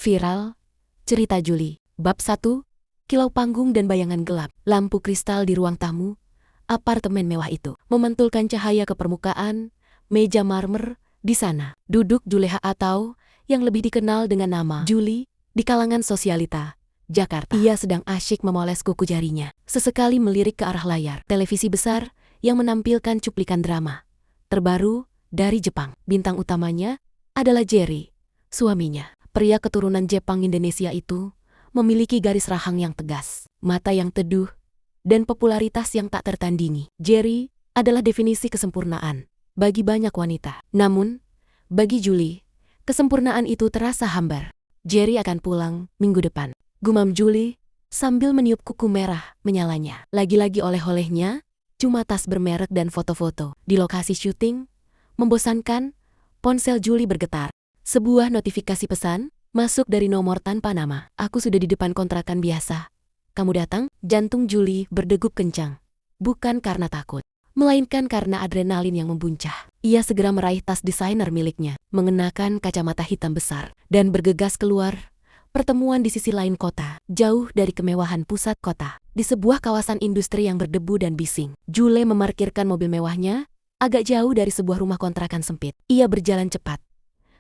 Viral, cerita Juli, bab 1, kilau panggung dan bayangan gelap. Lampu kristal di ruang tamu, apartemen mewah itu, memantulkan cahaya ke permukaan, meja marmer, di sana, duduk Juleha atau, yang lebih dikenal dengan nama Juli, di kalangan sosialita, Jakarta. Ia sedang asyik memoles kuku jarinya, sesekali melirik ke arah layar televisi besar, yang menampilkan cuplikan drama terbaru dari Jepang. Bintang utamanya adalah Jerry, suaminya. Pria keturunan Jepang Indonesia itu memiliki garis rahang yang tegas, mata yang teduh, dan popularitas yang tak tertandingi. Jerry adalah definisi kesempurnaan bagi banyak wanita. Namun, bagi Juli, kesempurnaan itu terasa hambar. Jerry akan pulang minggu depan, gumam Juli sambil meniup kuku merah menyalanya. Lagi-lagi oleh-olehnya cuma tas bermerek dan foto-foto. Di lokasi syuting, membosankan, ponsel Juli bergetar. Sebuah notifikasi pesan masuk dari nomor tanpa nama. Aku sudah di depan kontrakan biasa. Kamu datang? Jantung Juli berdegup kencang. Bukan karena takut, melainkan karena adrenalin yang membuncah. Ia segera meraih tas desainer miliknya, mengenakan kacamata hitam besar, dan bergegas keluar. Pertemuan di sisi lain kota, jauh dari kemewahan pusat kota. Di sebuah kawasan industri yang berdebu dan bising, Jule memarkirkan mobil mewahnya agak jauh dari sebuah rumah kontrakan sempit. Ia berjalan cepat,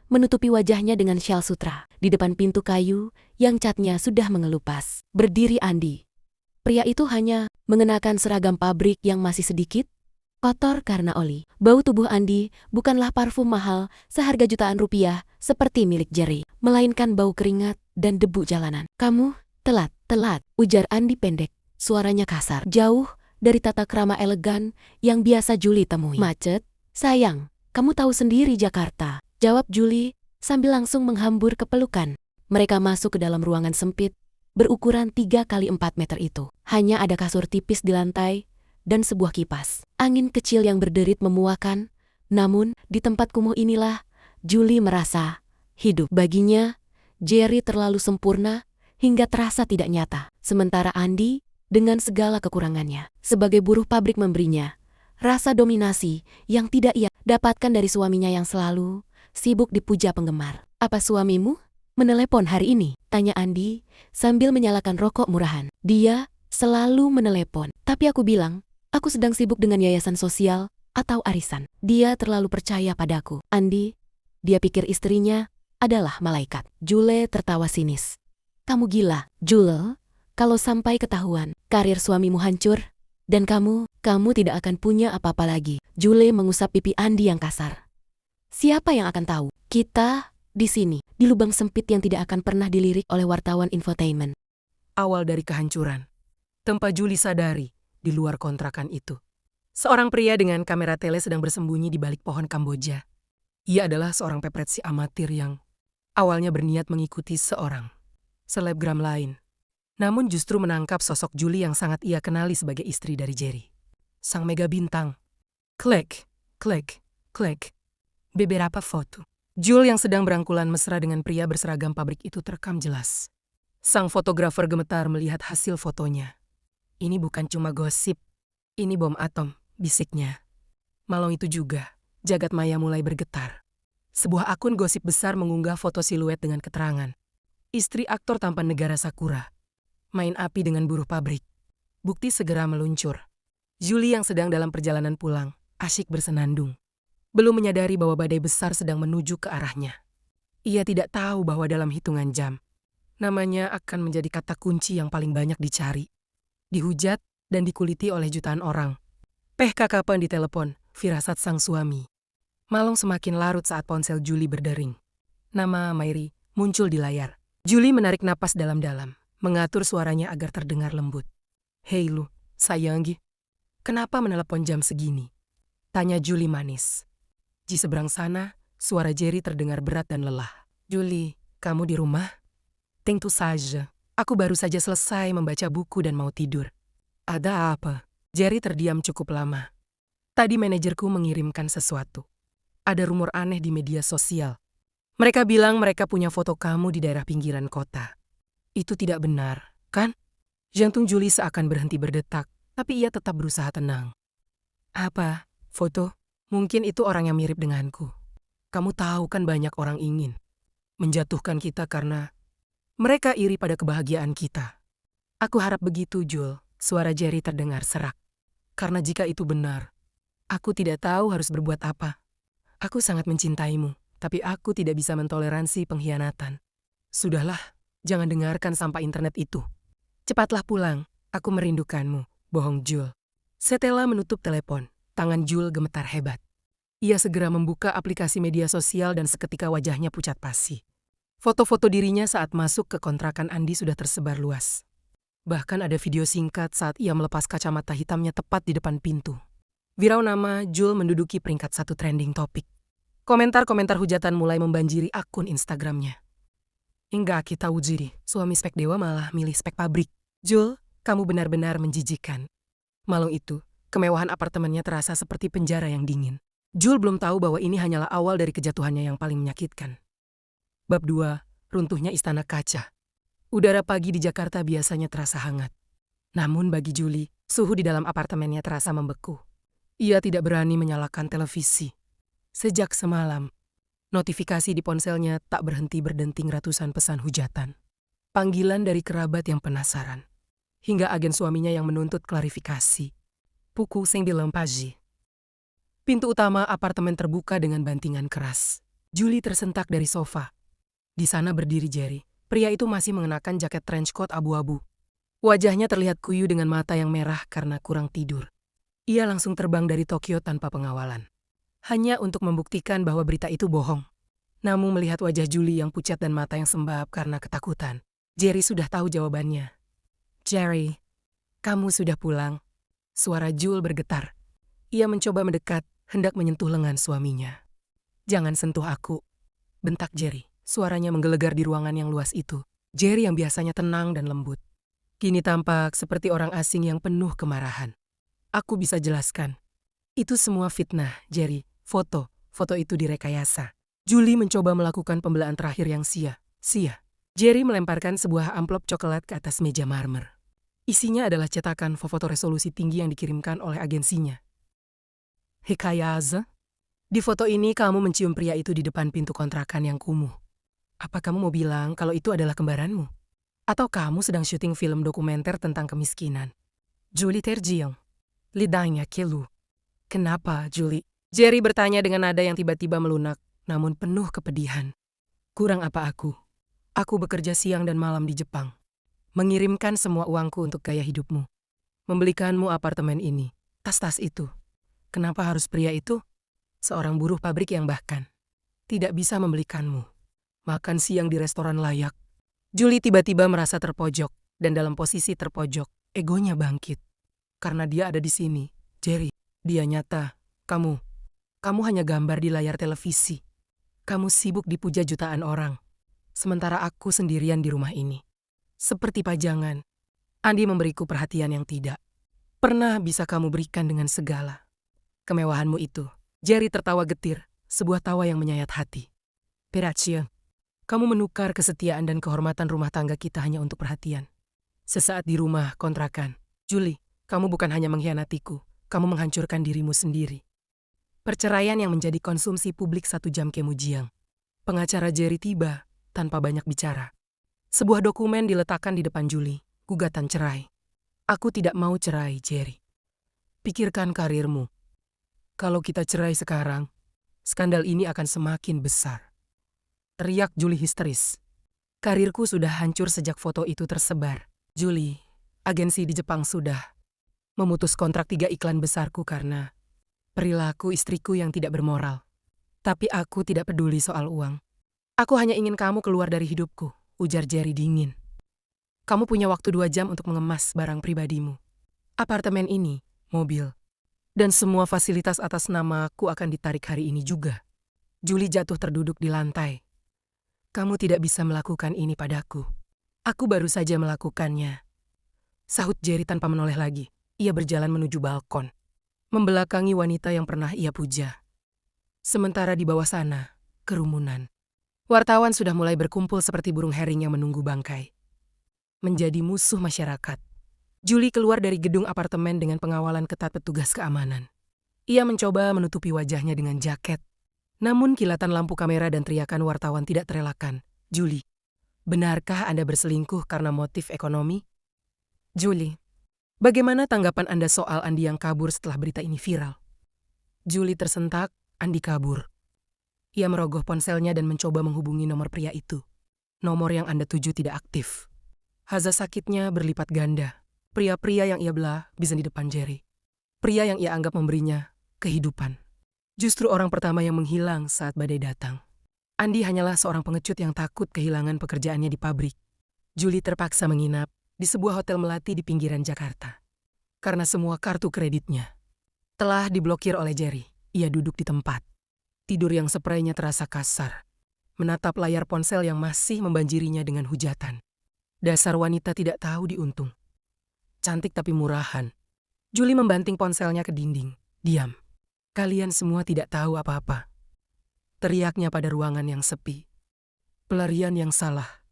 menutupi wajahnya dengan syal sutra. Di depan pintu kayu yang catnya sudah mengelupas, berdiri Andi. Pria itu hanya mengenakan seragam pabrik yang masih sedikit kotor karena oli. Bau tubuh Andi bukanlah parfum mahal seharga jutaan rupiah seperti milik Jerry, melainkan bau keringat dan debu jalanan. Kamu telat, ujar Andi pendek, suaranya kasar, jauh dari tata krama elegan yang biasa Juli temui. Macet? Sayang, kamu tahu sendiri Jakarta, jawab Juli sambil langsung menghambur ke pelukan. Mereka masuk ke dalam ruangan sempit, berukuran 3x4 meter itu. Hanya ada kasur tipis di lantai, dan sebuah kipas. Angin kecil yang berderit memuakan, namun di tempat kumuh inilah, Juli merasa hidup. Baginya, Jerry terlalu sempurna, hingga terasa tidak nyata. Sementara Andi, dengan segala kekurangannya, sebagai buruh pabrik memberinya rasa dominasi yang tidak ia dapatkan dari suaminya yang selalu sibuk dipuja penggemar. Apa suamimu menelepon hari ini? Tanya Andi sambil menyalakan rokok murahan. Dia selalu menelepon, tapi aku bilang, aku sedang sibuk dengan yayasan sosial atau arisan. Dia terlalu percaya padaku. Andi, dia pikir istrinya adalah malaikat. Jule tertawa sinis. Kamu gila, Jule. Kalau sampai ketahuan, karir suamimu hancur, dan kamu tidak akan punya apa-apa lagi. Jule mengusap pipi Andi yang kasar. Siapa yang akan tahu? Kita di sini, di lubang sempit yang tidak akan pernah dilirik oleh wartawan infotainment. Awal dari kehancuran, tanpa Juli sadari, di luar kontrakan itu, seorang pria dengan kamera tele sedang bersembunyi di balik pohon Kamboja. Ia adalah seorang pepretsi amatir yang awalnya berniat mengikuti seorang selebgram lain, namun justru menangkap sosok Juli yang sangat ia kenali sebagai istri dari Jerry, sang mega bintang. Klik, klik, klik. Beberapa foto Jul yang sedang berangkulan mesra dengan pria berseragam pabrik itu terekam jelas. Sang fotografer gemetar melihat hasil fotonya. Ini bukan cuma gosip, ini bom atom, bisiknya. Malam itu juga, jagat maya mulai bergetar. Sebuah akun gosip besar mengunggah foto siluet dengan keterangan. Istri aktor tampan negara Sakura. Main api dengan buruh pabrik. Bukti segera meluncur. Juli yang sedang dalam perjalanan pulang, asyik bersenandung. Belum menyadari bahwa badai besar sedang menuju ke arahnya. Ia tidak tahu bahwa dalam hitungan jam, namanya akan menjadi kata kunci yang paling banyak dicari, dihujat, dan dikuliti oleh jutaan orang. Kakapan ditelepon, firasat sang suami. Malam semakin larut saat ponsel Juli berdering. Nama Mairi muncul di layar. Juli menarik napas dalam-dalam, mengatur suaranya agar terdengar lembut. Hei lu, sayanggi, kenapa menelepon jam segini? Tanya Juli manis. Di seberang sana, suara Jerry terdengar berat dan lelah. Juli, kamu di rumah? Tentu saja. Aku baru saja selesai membaca buku dan mau tidur. Ada apa? Jerry terdiam cukup lama. Tadi manajerku mengirimkan sesuatu. Ada rumor aneh di media sosial. Mereka bilang mereka punya foto kamu di daerah pinggiran kota. Itu tidak benar, kan? Jantung Juli seakan berhenti berdetak, tapi ia tetap berusaha tenang. Apa? Foto? Mungkin itu orang yang mirip denganku. Kamu tahu kan banyak orang ingin menjatuhkan kita karena Mereka iri pada kebahagiaan kita. Aku harap begitu, Jul. Suara Jerry terdengar serak. Karena jika itu benar, aku tidak tahu harus berbuat apa. Aku sangat mencintaimu, tapi aku tidak bisa mentoleransi pengkhianatan. Sudahlah, jangan dengarkan sampah internet itu. Cepatlah pulang, aku merindukanmu, bohong Jul. Setelah menutup telepon, tangan Jul gemetar hebat. Ia segera membuka aplikasi media sosial dan seketika wajahnya pucat pasi. Foto-foto dirinya saat masuk ke kontrakan Andi sudah tersebar luas. Bahkan ada video singkat saat ia melepas kacamata hitamnya tepat di depan pintu. Virau nama Jul menduduki peringkat 1 trending topik. Komentar-komentar hujatan mulai membanjiri akun Instagramnya. Enggak kita ujiri, suami spek dewa malah milih spek pabrik. Jul, kamu benar-benar menjijikan. Malam itu, kemewahan apartemennya terasa seperti penjara yang dingin. Jul belum tahu bahwa ini hanyalah awal dari kejatuhannya yang paling menyakitkan. Bab 2, runtuhnya istana kaca. Udara pagi di Jakarta biasanya terasa hangat. Namun bagi Juli, suhu di dalam apartemennya terasa membeku. Ia tidak berani menyalakan televisi. Sejak semalam, notifikasi di ponselnya tak berhenti berdenting ratusan pesan hujatan. Panggilan dari kerabat yang penasaran. Hingga agen suaminya yang menuntut klarifikasi. Pukul 9 pagi. Pintu utama apartemen terbuka dengan bantingan keras. Juli tersentak dari sofa. Di sana berdiri Jerry. Pria itu masih mengenakan jaket trench coat abu-abu. Wajahnya terlihat kuyu dengan mata yang merah karena kurang tidur. Ia langsung terbang dari Tokyo tanpa pengawalan. Hanya untuk membuktikan bahwa berita itu bohong. Namun melihat wajah Juli yang pucat dan mata yang sembab karena ketakutan, Jerry sudah tahu jawabannya. Jerry, kamu sudah pulang. Suara Jul bergetar. Ia mencoba mendekat, hendak menyentuh lengan suaminya. Jangan sentuh aku, bentak Jerry. Suaranya menggelegar di ruangan yang luas itu. Jerry yang biasanya tenang dan lembut, kini tampak seperti orang asing yang penuh kemarahan. Aku bisa jelaskan. Itu semua fitnah, Jerry. Foto itu direkayasa. Juli mencoba melakukan pembelaan terakhir yang sia-sia. Jerry melemparkan sebuah amplop coklat ke atas meja marmer. Isinya adalah cetakan foto resolusi tinggi yang dikirimkan oleh agensinya. Hikayaze, di foto ini kamu mencium pria itu di depan pintu kontrakan yang kumuh. Apa kamu mau bilang kalau itu adalah kembaranmu? Atau kamu sedang syuting film dokumenter tentang kemiskinan? Julie terjiang. Lidahnya kelu. Kenapa, Julie? Jerry bertanya dengan nada yang tiba-tiba melunak, namun penuh kepedihan. Kurang apa aku? Aku bekerja siang dan malam di Jepang. Mengirimkan semua uangku untuk gaya hidupmu. Membelikanmu apartemen ini, tas-tas itu. Kenapa harus pria itu? Seorang buruh pabrik yang bahkan tidak bisa membelikanmu. Makan siang di restoran layak. Julie tiba-tiba merasa terpojok, dan dalam posisi terpojok, egonya bangkit. Karena dia ada di sini, Jerry. Dia nyata. Kamu hanya gambar di layar televisi. Kamu sibuk dipuja jutaan orang. Sementara aku sendirian di rumah ini. Seperti pajangan, Andi memberiku perhatian yang tidak pernah bisa kamu berikan dengan segala kemewahanmu itu. Jerry tertawa getir, sebuah tawa yang menyayat hati. Peracien. Kamu menukar kesetiaan dan kehormatan rumah tangga kita hanya untuk perhatian. Sesaat di rumah kontrakan, Julie, kamu bukan hanya mengkhianatiku, kamu menghancurkan dirimu sendiri. Perceraian yang menjadi konsumsi publik 1 jam kemudian. Pengacara Jerry tiba, tanpa banyak bicara. Sebuah dokumen diletakkan di depan Julie, gugatan cerai. Aku tidak mau cerai, Jerry. Pikirkan karirmu. Kalau kita cerai sekarang, skandal ini akan semakin besar. Teriak Julie histeris. Karirku sudah hancur sejak foto itu tersebar. Julie, agensi di Jepang sudah memutus kontrak 3 iklan besarku karena perilaku istriku yang tidak bermoral. Tapi aku tidak peduli soal uang. Aku hanya ingin kamu keluar dari hidupku, ujar Jerry dingin. Kamu punya waktu 2 jam untuk mengemas barang pribadimu. Apartemen ini, mobil, dan semua fasilitas atas namaku akan ditarik hari ini juga. Julie jatuh terduduk di lantai. Kamu tidak bisa melakukan ini padaku. Aku baru saja melakukannya. Sahut Jerry tanpa menoleh lagi. Ia berjalan menuju balkon, membelakangi wanita yang pernah ia puja. Sementara di bawah sana, kerumunan. Wartawan sudah mulai berkumpul seperti burung hering yang menunggu bangkai. Menjadi musuh masyarakat. Julie keluar dari gedung apartemen dengan pengawalan ketat petugas keamanan. Ia mencoba menutupi wajahnya dengan jaket. Namun kilatan lampu kamera dan teriakan wartawan tidak terelakkan. Julie, Benarkah Anda berselingkuh karena motif ekonomi? Julie, bagaimana tanggapan Anda soal Andi yang kabur setelah berita ini viral? Julie tersentak, Andi kabur. Ia merogoh ponselnya dan mencoba menghubungi nomor pria itu. Nomor yang Anda tuju tidak aktif. Haza sakitnya berlipat ganda. Pria-pria yang ia belah bisa di depan Jerry. Pria yang ia anggap memberinya kehidupan. Justru orang pertama yang menghilang saat badai datang. Andi hanyalah seorang pengecut yang takut kehilangan pekerjaannya di pabrik. Julie terpaksa menginap di sebuah hotel melati di pinggiran Jakarta. Karena semua kartu kreditnya telah diblokir oleh Jerry. Ia duduk di tempat. Tidur yang seprainya terasa kasar. Menatap layar ponsel yang masih membanjirinya dengan hujatan. Dasar wanita tidak tahu diuntung. Cantik tapi murahan. Julie membanting ponselnya ke dinding. Diam. Kalian semua tidak tahu apa-apa. Teriaknya pada ruangan yang sepi. Pelarian yang salah.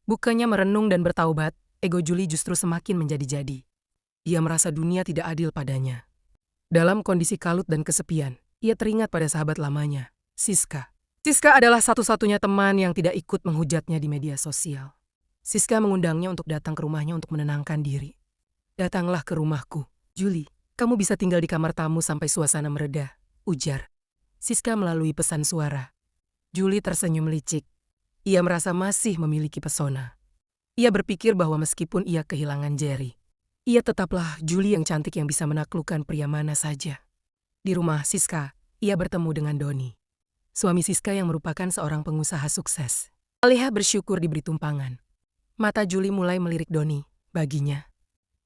Bukannya merenung dan bertaubat, ego Julie justru semakin menjadi-jadi. Ia merasa dunia tidak adil padanya. Dalam kondisi kalut dan kesepian, ia teringat pada sahabat lamanya, Siska. Siska adalah satu-satunya teman yang tidak ikut menghujatnya di media sosial. Siska mengundangnya untuk datang ke rumahnya untuk menenangkan diri. Datanglah ke rumahku, Julie. Kamu bisa tinggal di kamar tamu sampai suasana mereda, ujar Siska melalui pesan suara. Julie tersenyum licik. Ia merasa masih memiliki pesona. Ia berpikir bahwa meskipun ia kehilangan Jerry, ia tetaplah Julie yang cantik yang bisa menaklukkan pria mana saja. Di rumah Siska, ia bertemu dengan Doni. Suami Siska yang merupakan seorang pengusaha sukses. Alihah bersyukur diberi tumpangan. Mata Julie mulai melirik Doni, baginya.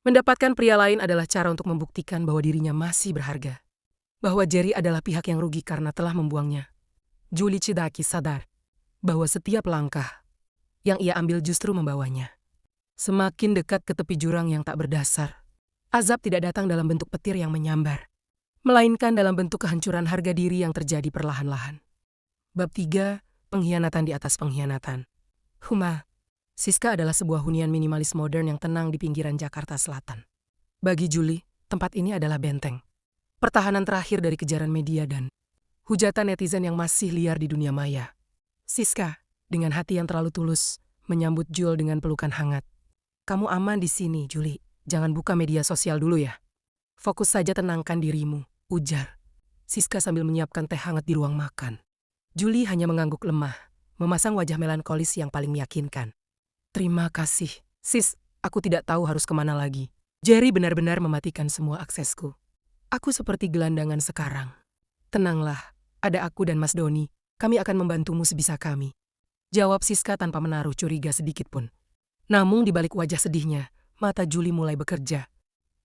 Mendapatkan pria lain adalah cara untuk membuktikan bahwa dirinya masih berharga. Bahwa Jerry adalah pihak yang rugi karena telah membuangnya. Julie Chidaki sadar bahwa setiap langkah yang ia ambil justru membawanya semakin dekat ke tepi jurang yang tak berdasar. Azab tidak datang dalam bentuk petir yang menyambar, melainkan dalam bentuk kehancuran harga diri yang terjadi perlahan-lahan. Bab 3, pengkhianatan di atas pengkhianatan. Huma, Siska adalah sebuah hunian minimalis modern yang tenang di pinggiran Jakarta Selatan. Bagi Julie, tempat ini adalah benteng. Pertahanan terakhir dari kejaran media dan hujatan netizen yang masih liar di dunia maya. Siska, dengan hati yang terlalu tulus, menyambut Jul dengan pelukan hangat. Kamu aman di sini, Julie. Jangan buka media sosial dulu ya. Fokus saja tenangkan dirimu, ujar Siska sambil menyiapkan teh hangat di ruang makan. Julie hanya mengangguk lemah, memasang wajah melankolis yang paling meyakinkan. Terima kasih, sis. Aku tidak tahu harus kemana lagi. Jerry benar-benar mematikan semua aksesku. Aku seperti gelandangan sekarang. Tenanglah, ada aku dan Mas Doni. Kami akan membantumu sebisa kami. Jawab Siska tanpa menaruh curiga sedikit pun. Namun di balik wajah sedihnya, mata Julie mulai bekerja.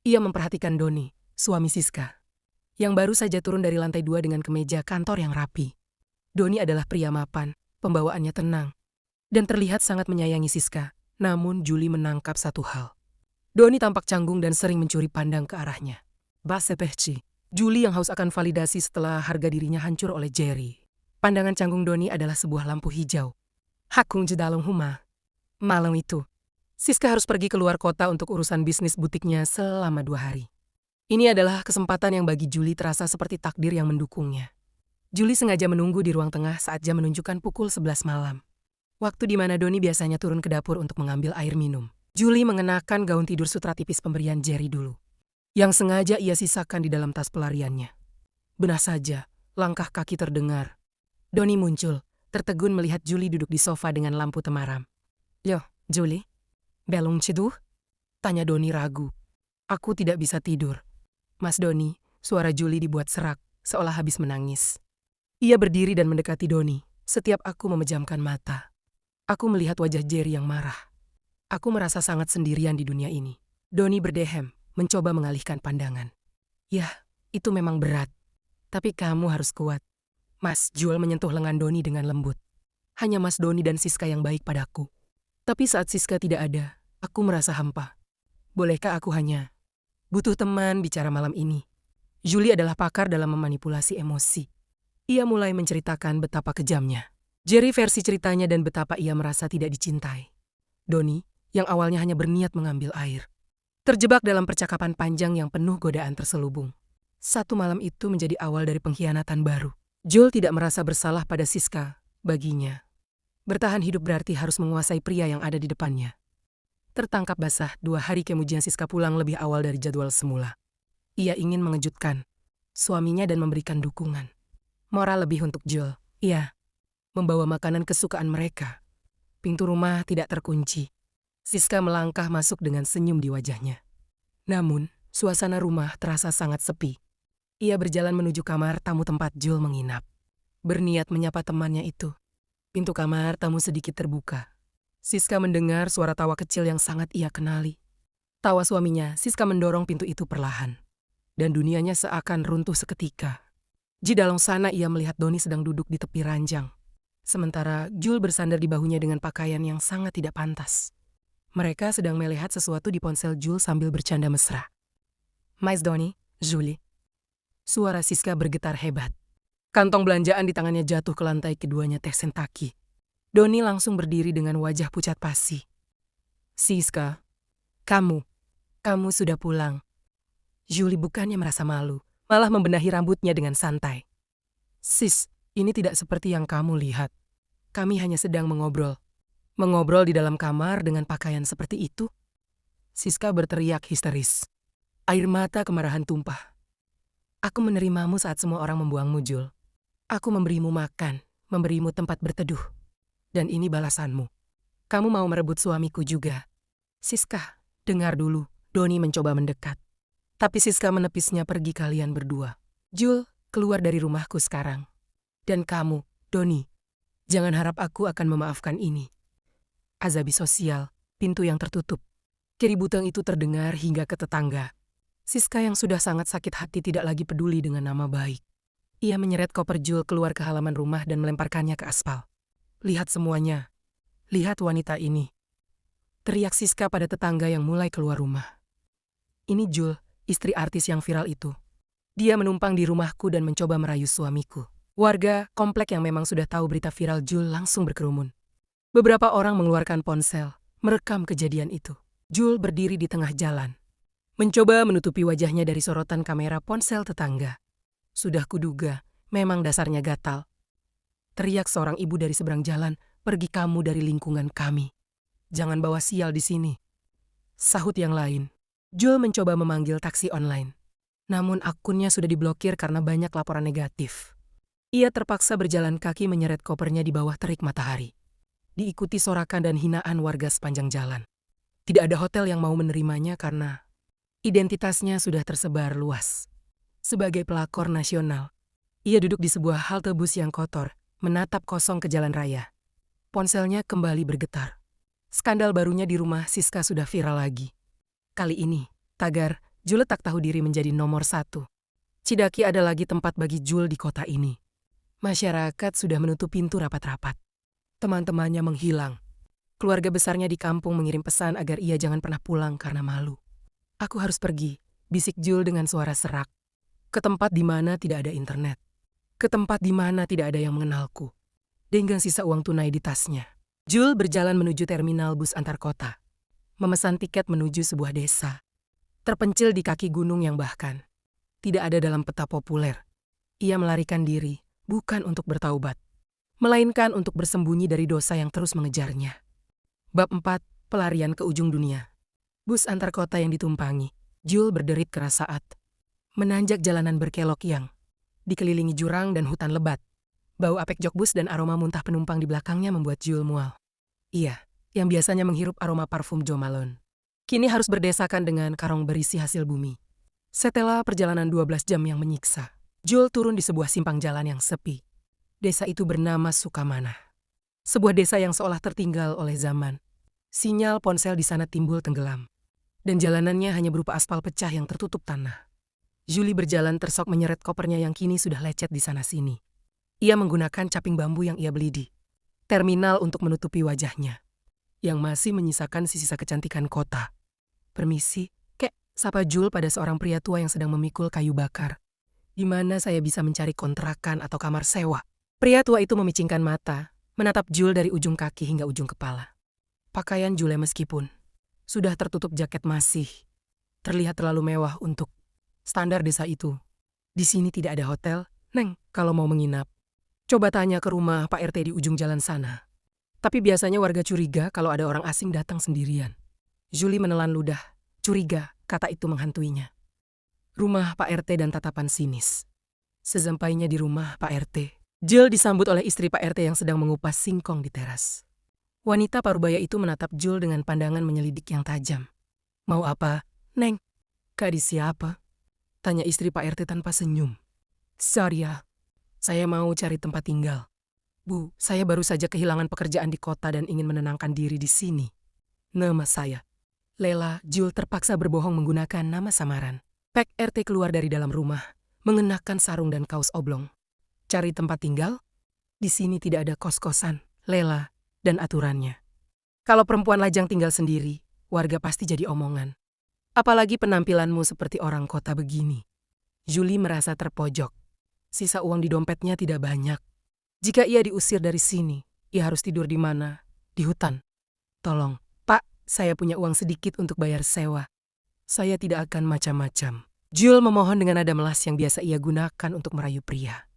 Ia memperhatikan Doni, suami Siska, yang baru saja turun dari lantai 2 dengan kemeja kantor yang rapi. Doni adalah pria mapan, pembawaannya tenang, dan terlihat sangat menyayangi Siska. Namun Julie menangkap satu hal. Doni tampak canggung dan sering mencuri pandang ke arahnya. Basepehci, Julie yang haus akan validasi setelah harga dirinya hancur oleh Jerry. Pandangan canggung Doni adalah sebuah lampu hijau. Hakung jedalong huma. Malam itu, Siska harus pergi keluar kota untuk urusan bisnis butiknya selama 2 hari. Ini adalah kesempatan yang bagi Julie terasa seperti takdir yang mendukungnya. Julie sengaja menunggu di ruang tengah saat jam menunjukkan pukul 11 malam. Waktu di mana Doni biasanya turun ke dapur untuk mengambil air minum. Julie mengenakan gaun tidur sutra tipis pemberian Jerry dulu, yang sengaja ia sisakan di dalam tas pelariannya. Benar saja, langkah kaki terdengar. Doni muncul, tertegun melihat Julie duduk di sofa dengan lampu temaram. Yo, Julie, belum tidur? Tanya Doni ragu. Aku tidak bisa tidur. Mas Doni, suara Julie dibuat serak, seolah habis menangis. Ia berdiri dan mendekati Doni. Setiap aku memejamkan mata, aku melihat wajah Jerry yang marah. Aku merasa sangat sendirian di dunia ini. Doni berdehem, mencoba mengalihkan pandangan. Yah, itu memang berat. Tapi kamu harus kuat. Mas Jul menyentuh lengan Doni dengan lembut. Hanya Mas Doni dan Siska yang baik padaku. Tapi saat Siska tidak ada, aku merasa hampa. Bolehkah aku hanya butuh teman bicara malam ini? Julie adalah pakar dalam memanipulasi emosi. Ia mulai menceritakan betapa kejamnya Jerry versi ceritanya dan betapa ia merasa tidak dicintai. Doni, yang awalnya hanya berniat mengambil air, terjebak dalam percakapan panjang yang penuh godaan terselubung. Satu malam itu menjadi awal dari pengkhianatan baru. Jul tidak merasa bersalah pada Siska, baginya. Bertahan hidup berarti harus menguasai pria yang ada di depannya. Tertangkap basah, 2 hari kemudian Siska pulang lebih awal dari jadwal semula. Ia ingin mengejutkan suaminya dan memberikan dukungan. Moral lebih untuk Jul. Ia membawa makanan kesukaan mereka. Pintu rumah tidak terkunci. Siska melangkah masuk dengan senyum di wajahnya. Namun, suasana rumah terasa sangat sepi. Ia berjalan menuju kamar tamu tempat Jul menginap. Berniat menyapa temannya itu. Pintu kamar tamu sedikit terbuka. Siska mendengar suara tawa kecil yang sangat ia kenali. Tawa suaminya, Siska mendorong pintu itu perlahan. Dan dunianya seakan runtuh seketika. Di dalam sana ia melihat Doni sedang duduk di tepi ranjang. Sementara Jul bersandar di bahunya dengan pakaian yang sangat tidak pantas. Mereka sedang melihat sesuatu di ponsel Jul sambil bercanda mesra. "Mais Doni, Julie." Suara Siska bergetar hebat. Kantong belanjaan di tangannya jatuh ke lantai, keduanya tersentaki. Doni langsung berdiri dengan wajah pucat pasi. "Siska, kamu sudah pulang." Julie bukannya merasa malu, malah membenahi rambutnya dengan santai. "Sis, ini tidak seperti yang kamu lihat. Kami hanya sedang mengobrol." "Mengobrol di dalam kamar dengan pakaian seperti itu?" Siska berteriak histeris. Air mata kemarahan tumpah. "Aku menerimamu saat semua orang membuangmu, Jul. Aku memberimu makan, memberimu tempat berteduh. Dan ini balasanmu. Kamu mau merebut suamiku juga." "Siska, dengar dulu." Doni mencoba mendekat. Tapi Siska menepisnya, "Pergi kalian berdua. Jul, keluar dari rumahku sekarang. Dan kamu, Doni, jangan harap aku akan memaafkan ini." Azabi sosial, pintu yang tertutup. Keributan itu terdengar hingga ke tetangga. Siska yang sudah sangat sakit hati tidak lagi peduli dengan nama baik. Ia menyeret koper Jul keluar ke halaman rumah dan melemparkannya ke aspal. "Lihat semuanya. Lihat wanita ini." Teriak Siska pada tetangga yang mulai keluar rumah. "Ini Jul, istri artis yang viral itu. Dia menumpang di rumahku dan mencoba merayu suamiku." Warga komplek yang memang sudah tahu berita viral Jul langsung berkerumun. Beberapa orang mengeluarkan ponsel, merekam kejadian itu. Jul berdiri di tengah jalan, mencoba menutupi wajahnya dari sorotan kamera ponsel tetangga. "Sudah kuduga, memang dasarnya gatal." Teriak seorang ibu dari seberang jalan, "Pergi kamu dari lingkungan kami. Jangan bawa sial di sini." Sahut yang lain. Jul mencoba memanggil taksi online. Namun akunnya sudah diblokir karena banyak laporan negatif. Ia terpaksa berjalan kaki menyeret kopernya di bawah terik matahari. Diikuti sorakan dan hinaan warga sepanjang jalan. Tidak ada hotel yang mau menerimanya karena identitasnya sudah tersebar luas. Sebagai pelakor nasional, ia duduk di sebuah halte bus yang kotor, menatap kosong ke jalan raya. Ponselnya kembali bergetar. Skandal barunya di rumah Siska sudah viral lagi. Kali ini, tagar "Jul tak tahu diri" menjadi nomor 1. Cidaki ada lagi tempat bagi Jul di kota ini. Masyarakat sudah menutup pintu rapat-rapat. Teman-temannya menghilang. Keluarga besarnya di kampung mengirim pesan agar ia jangan pernah pulang karena malu. "Aku harus pergi," bisik Jul dengan suara serak. "Ke tempat di mana tidak ada internet. Ke tempat di mana tidak ada yang mengenalku." Dengan sisa uang tunai di tasnya, Jul berjalan menuju terminal bus antar kota. Memesan tiket menuju sebuah desa. Terpencil di kaki gunung yang bahkan tidak ada dalam peta populer. Ia melarikan diri, bukan untuk bertaubat, melainkan untuk bersembunyi dari dosa yang terus mengejarnya. Bab 4, pelarian ke ujung dunia. Bus antar kota yang ditumpangi, Jul berderit keras saat menanjak jalanan berkelok yang dikelilingi jurang dan hutan lebat. Bau apek jok bus dan aroma muntah penumpang di belakangnya membuat Jul mual. Ia, yang biasanya menghirup aroma parfum Jo Malone, kini harus berdesakan dengan karung berisi hasil bumi. Setelah perjalanan 12 jam yang menyiksa, Jul turun di sebuah simpang jalan yang sepi. Desa itu bernama Sukamanah. Sebuah desa yang seolah tertinggal oleh zaman. Sinyal ponsel di sana timbul tenggelam. Dan jalanannya hanya berupa aspal pecah yang tertutup tanah. Julie berjalan tersok menyeret kopernya yang kini sudah lecet di sana-sini. Ia menggunakan caping bambu yang ia beli di terminal untuk menutupi wajahnya, yang masih menyisakan sisa kecantikan kota. "Permisi, kek," sapa Jul pada seorang pria tua yang sedang memikul kayu bakar. "Di mana saya bisa mencari kontrakan atau kamar sewa?" Pria tua itu memicingkan mata, menatap Jul dari ujung kaki hingga ujung kepala. Pakaian Jule meskipun sudah tertutup jaket masih terlihat terlalu mewah untuk standar desa itu. "Di sini tidak ada hotel, Neng, kalau mau menginap. Coba tanya ke rumah Pak RT di ujung jalan sana." Tapi biasanya warga curiga kalau ada orang asing datang sendirian. Julie menelan ludah. Curiga, kata itu menghantuinya. Rumah Pak RT dan tatapan sinis. Sesampainya di rumah Pak RT, Jul disambut oleh istri Pak RT yang sedang mengupas singkong di teras. Wanita parubaya itu menatap Jul dengan pandangan menyelidik yang tajam. Mau apa, Neng? Gadis siapa? Tanya istri Pak RT tanpa senyum. Sorry ya, saya mau cari tempat tinggal. Bu, saya baru saja kehilangan pekerjaan di kota dan ingin menenangkan diri di sini. Nama saya Lela. Jul terpaksa berbohong menggunakan nama samaran. Pak RT keluar dari dalam rumah, mengenakan sarung dan kaos oblong. Cari tempat tinggal? Di sini tidak ada kos-kosan, Lela, dan aturannya. Kalau perempuan lajang tinggal sendiri, warga pasti jadi omongan. Apalagi penampilanmu seperti orang kota begini. Julie merasa terpojok. Sisa uang di dompetnya tidak banyak. Jika ia diusir dari sini, ia harus tidur di mana? Di hutan. Tolong, Pak, saya punya uang sedikit untuk bayar sewa. Saya tidak akan macam-macam. Jul memohon dengan nada melas yang biasa ia gunakan untuk merayu pria.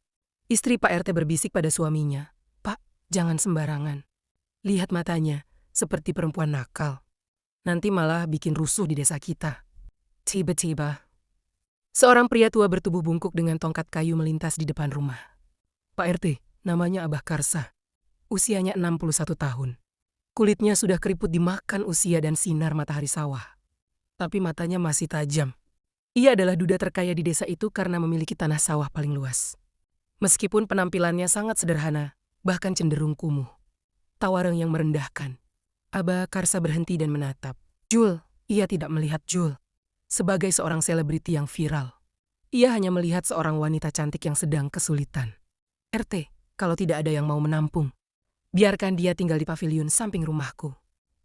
Istri Pak RT berbisik pada suaminya, Pak, jangan sembarangan. Lihat matanya, seperti perempuan nakal. Nanti malah bikin rusuh di desa kita. Tiba-tiba, seorang pria tua bertubuh bungkuk dengan tongkat kayu melintas di depan rumah. Pak RT, namanya Abah Karsa. Usianya 61 tahun. Kulitnya sudah keriput dimakan usia dan sinar matahari sawah. Tapi matanya masih tajam. Ia adalah duda terkaya di desa itu karena memiliki tanah sawah paling luas. Meskipun penampilannya sangat sederhana, bahkan cenderung kumuh. Tawareng yang merendahkan. Abah Karsa berhenti dan menatap. Jul, ia tidak melihat Jul sebagai seorang selebriti yang viral. Ia hanya melihat seorang wanita cantik yang sedang kesulitan. RT, kalau tidak ada yang mau menampung, biarkan dia tinggal di pavilion samping rumahku.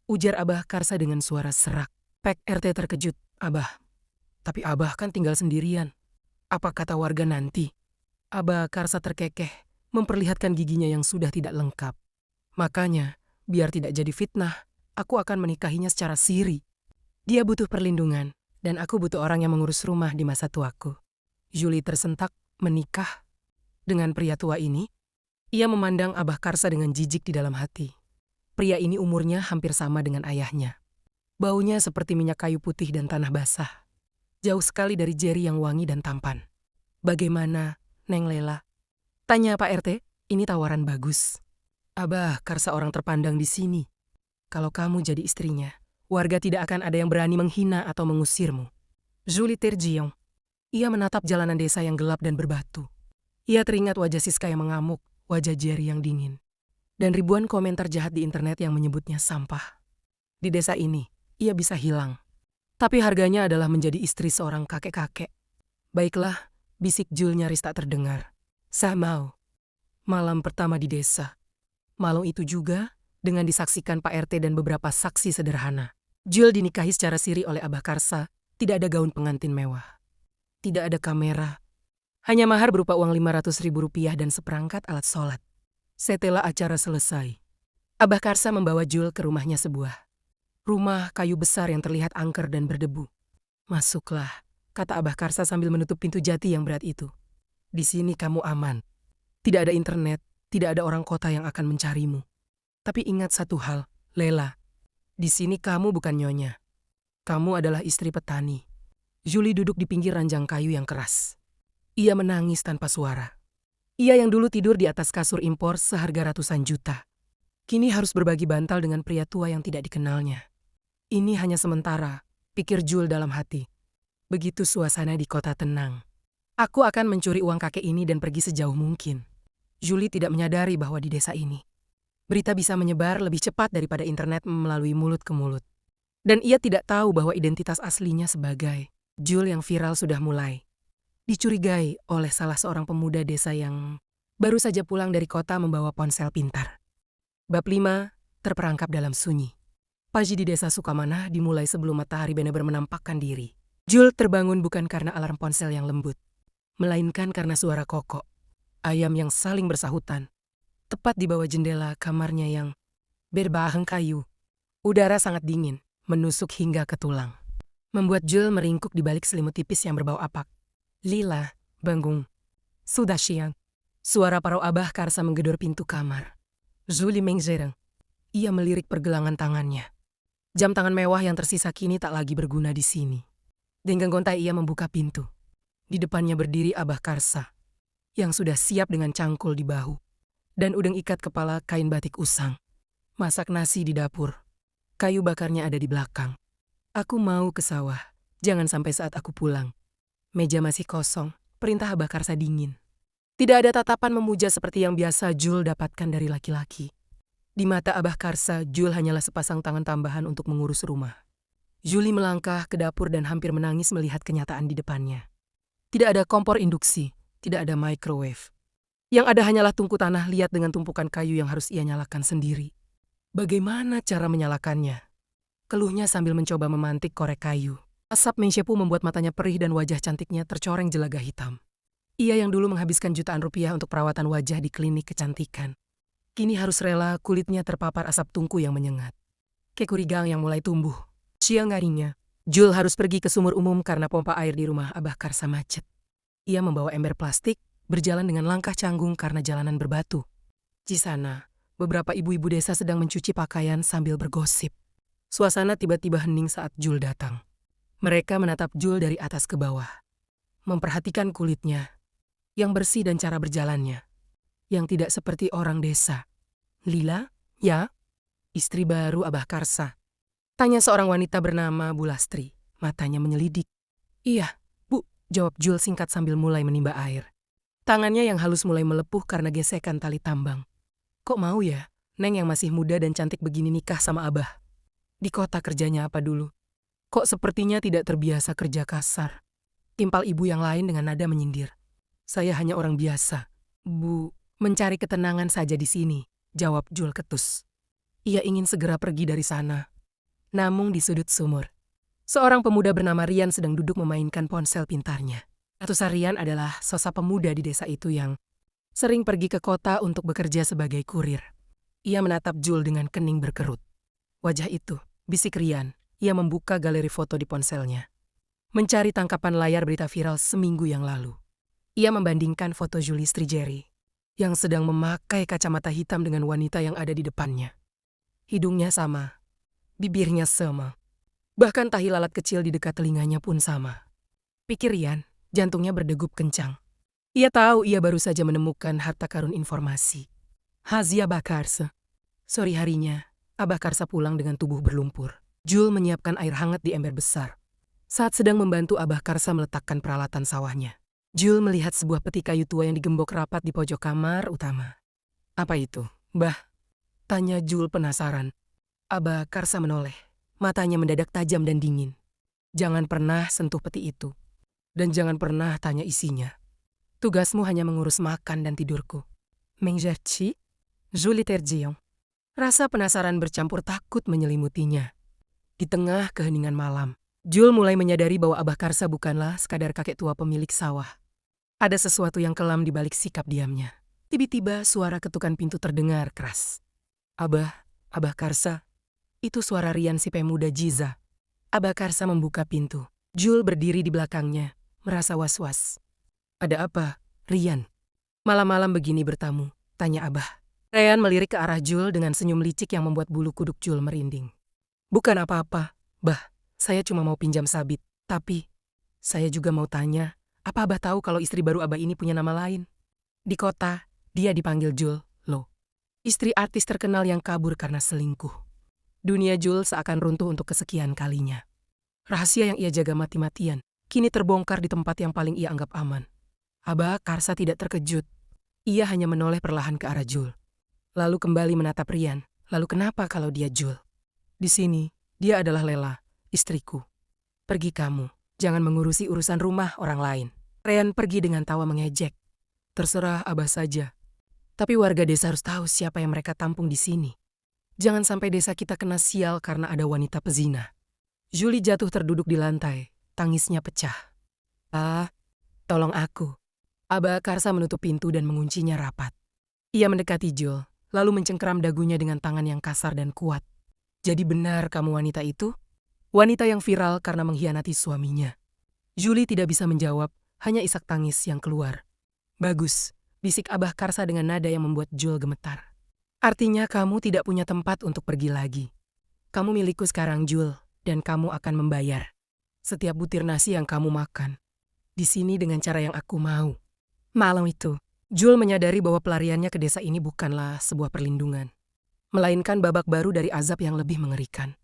Ujar Abah Karsa dengan suara serak. Pak RT terkejut. Abah, tapi Abah kan tinggal sendirian. Apa kata warga nanti? Abah Karsa terkekeh, memperlihatkan giginya yang sudah tidak lengkap. Makanya, biar tidak jadi fitnah, aku akan menikahinya secara siri. Dia butuh perlindungan, dan aku butuh orang yang mengurus rumah di masa tuaku. Julie tersentak. Menikah dengan pria tua ini? Ia memandang Abah Karsa dengan jijik di dalam hati. Pria ini umurnya hampir sama dengan ayahnya. Baunya seperti minyak kayu putih dan tanah basah. Jauh sekali dari Jerry yang wangi dan tampan. Bagaimana, Neng Lela? Tanya Pak RT, ini tawaran bagus. Abah Karsa orang terpandang di sini. Kalau kamu jadi istrinya, warga tidak akan ada yang berani menghina atau mengusirmu. Julie terjiong. Ia menatap jalanan desa yang gelap dan berbatu. Ia teringat wajah Siska yang mengamuk, wajah Jerry yang dingin. Dan ribuan komentar jahat di internet yang menyebutnya sampah. Di desa ini, ia bisa hilang. Tapi harganya adalah menjadi istri seorang kakek-kakek. Baiklah, bisik Jul nyaris tak terdengar. Saya mau. Malam pertama di desa. Malam itu juga, dengan disaksikan Pak RT dan beberapa saksi sederhana. Jul dinikahi secara siri oleh Abah Karsa, tidak ada gaun pengantin mewah. Tidak ada kamera. Hanya mahar berupa uang Rp500.000 dan seperangkat alat sholat. Setelah acara selesai, Abah Karsa membawa Jul ke rumahnya sebuah rumah kayu besar yang terlihat angker dan berdebu. Masuklah, kata Abah Karsa sambil menutup pintu jati yang berat itu. Di sini kamu aman. Tidak ada internet, tidak ada orang kota yang akan mencarimu. Tapi ingat satu hal, Lela. Di sini kamu bukan nyonya. Kamu adalah istri petani. Julie duduk di pinggir ranjang kayu yang keras. Ia menangis tanpa suara. Ia yang dulu tidur di atas kasur impor seharga ratusan juta. Kini harus berbagi bantal dengan pria tua yang tidak dikenalnya. Ini hanya sementara, pikir Jul dalam hati. Begitu suasana di kota tenang. Aku akan mencuri uang kakek ini dan pergi sejauh mungkin. Julie tidak menyadari bahwa di desa ini, berita bisa menyebar lebih cepat daripada internet melalui mulut ke mulut. Dan ia tidak tahu bahwa identitas aslinya sebagai Jul yang viral sudah mulai dicurigai oleh salah seorang pemuda desa yang baru saja pulang dari kota membawa ponsel pintar. Bab 5, terperangkap dalam sunyi. Pagi di desa Sukamana dimulai sebelum matahari benar-benar menampakkan diri. Jul terbangun bukan karena alarm ponsel yang lembut, melainkan karena suara kokok, ayam yang saling bersahutan, tepat di bawah jendela kamarnya yang berbahan kayu. Udara sangat dingin, menusuk hingga ke tulang, membuat Jul meringkuk di balik selimut tipis yang berbau apak. Lila, bangun. Sudah siang. Suara parau Abah Karsa menggedor pintu kamar. Julie mengjereng. Ia melirik pergelangan tangannya. Jam tangan mewah yang tersisa kini tak lagi berguna di sini. Dengan gontai ia membuka pintu. Di depannya berdiri Abah Karsa, yang sudah siap dengan cangkul di bahu, dan udeng ikat kepala kain batik usang. Masak nasi di dapur. Kayu bakarnya ada di belakang. Aku mau ke sawah, jangan sampai saat aku pulang. Meja masih kosong, perintah Abah Karsa dingin. Tidak ada tatapan memuja seperti yang biasa Jul dapatkan dari laki-laki. Di mata Abah Karsa, Jul hanyalah sepasang tangan tambahan untuk mengurus rumah. Julie melangkah ke dapur dan hampir menangis melihat kenyataan di depannya. Tidak ada kompor induksi, tidak ada microwave. Yang ada hanyalah tungku tanah liat dengan tumpukan kayu yang harus ia nyalakan sendiri. Bagaimana cara menyalakannya? Keluhnya sambil mencoba memantik korek kayu. Asap menshepu membuat matanya perih dan wajah cantiknya tercoreng jelaga hitam. Ia yang dulu menghabiskan jutaan rupiah untuk perawatan wajah di klinik kecantikan. Kini harus rela kulitnya terpapar asap tungku yang menyengat. Kekurigang yang mulai tumbuh. Siang harinya, Jul harus pergi ke sumur umum karena pompa air di rumah Abah Karsa macet. Ia membawa ember plastik, berjalan dengan langkah canggung karena jalanan berbatu. Di sana, beberapa ibu-ibu desa sedang mencuci pakaian sambil bergosip. Suasana tiba-tiba hening saat Jul datang. Mereka menatap Jul dari atas ke bawah. Memperhatikan kulitnya, yang bersih dan cara berjalannya. Yang tidak seperti orang desa. Lila? Ya? Istri baru Abah Karsa. Tanya seorang wanita bernama Bu Lastri. Matanya menyelidik. Iya, Bu, jawab Jul singkat sambil mulai menimba air. Tangannya yang halus mulai melepuh karena gesekan tali tambang. Kok mau ya, Neng yang masih muda dan cantik begini nikah sama Abah? Di kota kerjanya apa dulu? Kok sepertinya tidak terbiasa kerja kasar? Timpal ibu yang lain dengan nada menyindir. Saya hanya orang biasa. Bu, mencari ketenangan saja di sini, jawab Jul ketus. Ia ingin segera pergi dari sana. Namun di sudut sumur, seorang pemuda bernama Rian sedang duduk memainkan ponsel pintarnya. Atusa Rian adalah sosok pemuda di desa itu yang sering pergi ke kota untuk bekerja sebagai kurir. Ia menatap Jul dengan kening berkerut. Wajah itu, bisik Rian, ia membuka galeri foto di ponselnya. Mencari tangkapan layar berita viral seminggu yang lalu. Ia membandingkan foto Julie Strigeri yang sedang memakai kacamata hitam dengan wanita yang ada di depannya. Hidungnya sama, bibirnya sama, bahkan tahi lalat kecil di dekat telinganya pun sama. Pikir Rian, jantungnya berdegup kencang. Ia tahu ia baru saja menemukan harta karun informasi. Hazia Abah Karsa. Sore harinya, Abah Karsa pulang dengan tubuh berlumpur. Jul menyiapkan air hangat di ember besar. Saat sedang membantu Abah Karsa meletakkan peralatan sawahnya, Jul melihat sebuah peti kayu tua yang digembok rapat di pojok kamar utama. Apa itu, Bah? Tanya Jul penasaran. Abah Karsa menoleh. Matanya mendadak tajam dan dingin. Jangan pernah sentuh peti itu. Dan jangan pernah tanya isinya. Tugasmu hanya mengurus makan dan tidurku. Mengjerci? Julie terjiong. Rasa penasaran bercampur takut menyelimutinya. Di tengah keheningan malam, Jul mulai menyadari bahwa Abah Karsa bukanlah sekadar kakek tua pemilik sawah. Ada sesuatu yang kelam di balik sikap diamnya. Tiba-tiba suara ketukan pintu terdengar keras. Abah Karsa. Itu suara Rian si pemuda Jiza. Abah Karsa membuka pintu. Jul berdiri di belakangnya, merasa was-was. Ada apa, Rian? Malam-malam begini bertamu, tanya Abah. Rian melirik ke arah Jul dengan senyum licik yang membuat bulu kuduk Jul merinding. Bukan apa-apa, Bah. Saya cuma mau pinjam sabit. Tapi, saya juga mau tanya, apa Abah tahu kalau istri baru Abah ini punya nama lain? Di kota, dia dipanggil Jul, loh. Istri artis terkenal yang kabur karena selingkuh. Dunia Jul seakan runtuh untuk kesekian kalinya. Rahasia yang ia jaga mati-matian, kini terbongkar di tempat yang paling ia anggap aman. Abah Karsa tidak terkejut. Ia hanya menoleh perlahan ke arah Jul. Lalu kembali menatap Rian. Lalu kenapa kalau dia Jul? Di sini, dia adalah Lela, istriku. Pergi kamu, jangan mengurusi urusan rumah orang lain. Rian pergi dengan tawa mengejek. Terserah Abah saja. Tapi warga desa harus tahu siapa yang mereka tampung di sini. Jangan sampai desa kita kena sial karena ada wanita pezina. Julie jatuh terduduk di lantai, tangisnya pecah. Tolong aku. Abah Karsa menutup pintu dan menguncinya rapat. Ia mendekati Jul, lalu mencengkeram dagunya dengan tangan yang kasar dan kuat. Jadi benar kamu wanita itu? Wanita yang viral karena mengkhianati suaminya. Julie tidak bisa menjawab, hanya isak tangis yang keluar. Bagus, bisik Abah Karsa dengan nada yang membuat Jul gemetar. Artinya kamu tidak punya tempat untuk pergi lagi. Kamu milikku sekarang, Jul, dan kamu akan membayar setiap butir nasi yang kamu makan di sini dengan cara yang aku mau. Malam itu, Jul menyadari bahwa pelariannya ke desa ini bukanlah sebuah perlindungan, melainkan babak baru dari azab yang lebih mengerikan.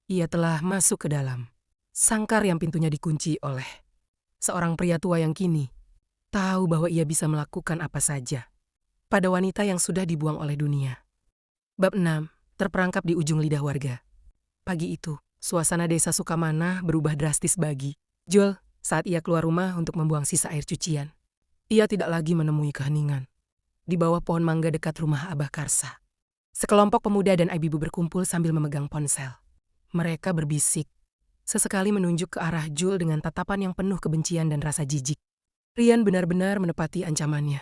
Ia telah masuk ke dalam sangkar yang pintunya dikunci oleh seorang pria tua yang kini tahu bahwa ia bisa melakukan apa saja pada wanita yang sudah dibuang oleh dunia. Bab 6. Terperangkap di ujung lidah warga. Pagi itu, suasana desa Sukamana berubah drastis bagi Jul saat ia keluar rumah untuk membuang sisa air cucian. Ia tidak lagi menemui keheningan di bawah pohon mangga dekat rumah Abah Karsa. Sekelompok pemuda dan ibu-ibu berkumpul sambil memegang ponsel. Mereka berbisik, sesekali menunjuk ke arah Jul dengan tatapan yang penuh kebencian dan rasa jijik. Rian benar-benar menepati ancamannya.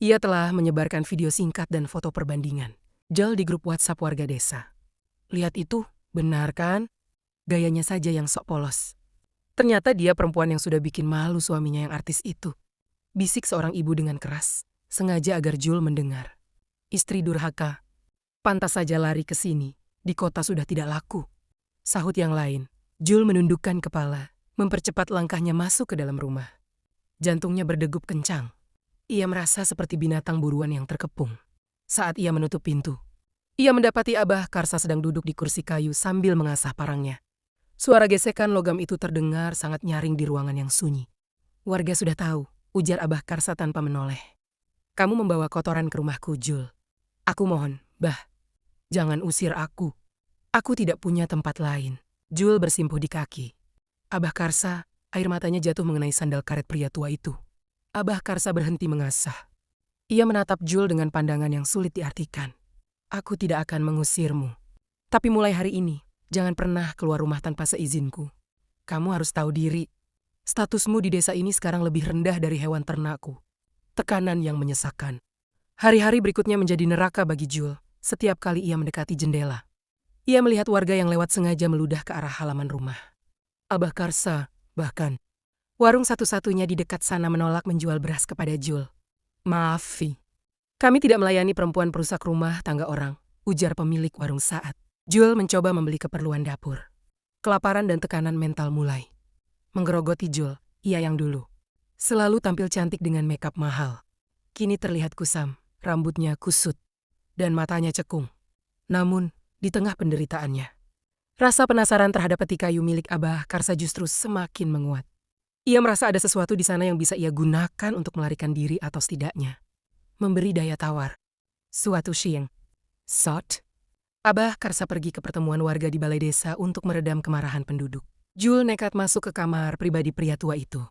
Ia telah menyebarkan video singkat dan foto perbandingan Jul di grup WhatsApp warga desa. Lihat itu, benar kan? Gayanya saja yang sok polos. Ternyata dia perempuan yang sudah bikin malu suaminya yang artis itu. Bisik seorang ibu dengan keras, sengaja agar Jul mendengar. Istri durhaka. Pantas saja lari ke sini, di kota sudah tidak laku. Sahut yang lain. Jul menundukkan kepala, mempercepat langkahnya masuk ke dalam rumah. Jantungnya berdegup kencang. Ia merasa seperti binatang buruan yang terkepung. Saat ia menutup pintu, ia mendapati Abah Karsa sedang duduk di kursi kayu sambil mengasah parangnya. Suara gesekan logam itu terdengar sangat nyaring di ruangan yang sunyi. Warga sudah tahu, ujar Abah Karsa tanpa menoleh. Kamu membawa kotoran ke rumahku, Jul. Aku mohon, Bah, jangan usir aku. Aku tidak punya tempat lain. Jul bersimpuh di kaki. Abah Karsa, air matanya jatuh mengenai sandal karet pria tua itu. Abah Karsa berhenti mengasah. Ia menatap Jul dengan pandangan yang sulit diartikan. Aku tidak akan mengusirmu. Tapi mulai hari ini, jangan pernah keluar rumah tanpa seizinku. Kamu harus tahu diri. Statusmu di desa ini sekarang lebih rendah dari hewan ternakku. Tekanan yang menyesakan. Hari-hari berikutnya menjadi neraka bagi Jul setiap kali ia mendekati jendela. Ia melihat warga yang lewat sengaja meludah ke arah halaman rumah. Abah Karsa, bahkan, warung satu-satunya di dekat sana menolak menjual beras kepada Jul. Maaf, Vi. Kami tidak melayani perempuan perusak rumah tangga orang, ujar pemilik warung saat Jul mencoba membeli keperluan dapur. Kelaparan dan tekanan mental mulai menggerogoti Jul, ia yang dulu selalu tampil cantik dengan makeup mahal. Kini terlihat kusam, rambutnya kusut, dan matanya cekung. Namun, di tengah penderitaannya, rasa penasaran terhadap peti kayu milik Abah Karsa justru semakin menguat. Ia merasa ada sesuatu di sana yang bisa ia gunakan untuk melarikan diri atau setidaknya memberi daya tawar. Suatu siang, Abah Karsa pergi ke pertemuan warga di balai desa untuk meredam kemarahan penduduk. Jul nekat masuk ke kamar pribadi pria tua itu.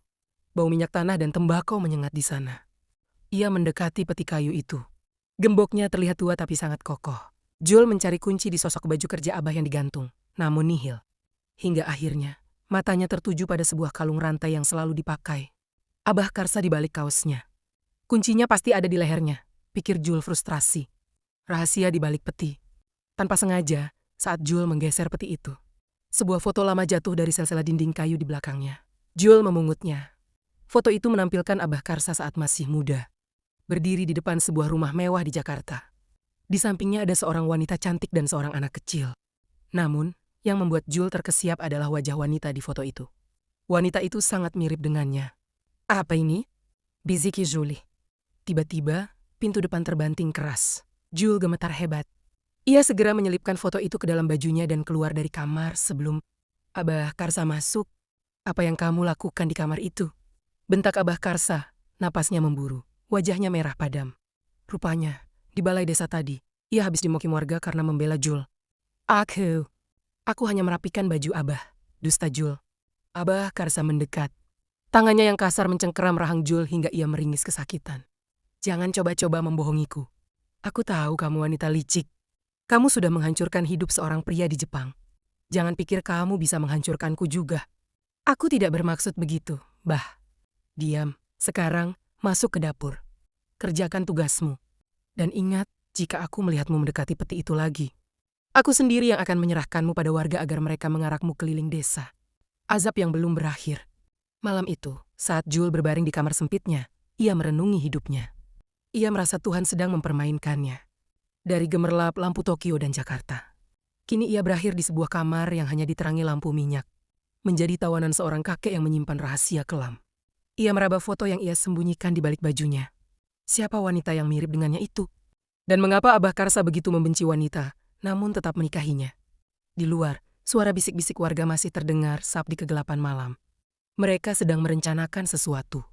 Bau minyak tanah dan tembakau menyengat di sana. Ia mendekati peti kayu itu. Gemboknya terlihat tua tapi sangat kokoh. Jul mencari kunci di sosok baju kerja Abah yang digantung, namun nihil. Hingga akhirnya, matanya tertuju pada sebuah kalung rantai yang selalu dipakai Abah Karsa di balik kaosnya. Kuncinya pasti ada di lehernya, pikir Jul frustrasi. Rahasia di balik peti. Tanpa sengaja, saat Jul menggeser peti itu, sebuah foto lama jatuh dari sel-sel dinding kayu di belakangnya. Jul memungutnya. Foto itu menampilkan Abah Karsa saat masih muda, berdiri di depan sebuah rumah mewah di Jakarta. Di sampingnya ada seorang wanita cantik dan seorang anak kecil. Namun, yang membuat Jul terkesiap adalah wajah wanita di foto itu. Wanita itu sangat mirip dengannya. Apa ini? Bisiki Julie. Tiba-tiba, pintu depan terbanting keras. Jul gemetar hebat. Ia segera menyelipkan foto itu ke dalam bajunya dan keluar dari kamar sebelum Abah Karsa masuk. Apa yang kamu lakukan di kamar itu? Bentak Abah Karsa, napasnya memburu. Wajahnya merah padam. Rupanya, di balai desa tadi, ia habis dimokim warga karena membela Jul. Aku hanya merapikan baju Abah, dusta Jul. Abah Karsa mendekat. Tangannya yang kasar mencengkeram rahang Jul hingga ia meringis kesakitan. Jangan coba-coba membohongiku. Aku tahu kamu wanita licik. Kamu sudah menghancurkan hidup seorang pria di Jepang. Jangan pikir kamu bisa menghancurkanku juga. Aku tidak bermaksud begitu, Bah. Diam, sekarang masuk ke dapur. Kerjakan tugasmu. Dan ingat, jika aku melihatmu mendekati peti itu lagi, aku sendiri yang akan menyerahkanmu pada warga agar mereka mengarakmu keliling desa. Azab yang belum berakhir. Malam itu, saat Jul berbaring di kamar sempitnya, ia merenungi hidupnya. Ia merasa Tuhan sedang mempermainkannya. dari gemerlap lampu Tokyo dan Jakarta. Kini ia berakhir di sebuah kamar yang hanya diterangi lampu minyak, menjadi tawanan seorang kakek yang menyimpan rahasia kelam. Ia meraba foto yang ia sembunyikan di balik bajunya. Siapa wanita yang mirip dengannya itu? Dan mengapa Abah Karsa begitu membenci wanita, namun tetap menikahinya? Di luar, suara bisik-bisik warga masih terdengar sap di kegelapan malam. Mereka sedang merencanakan sesuatu.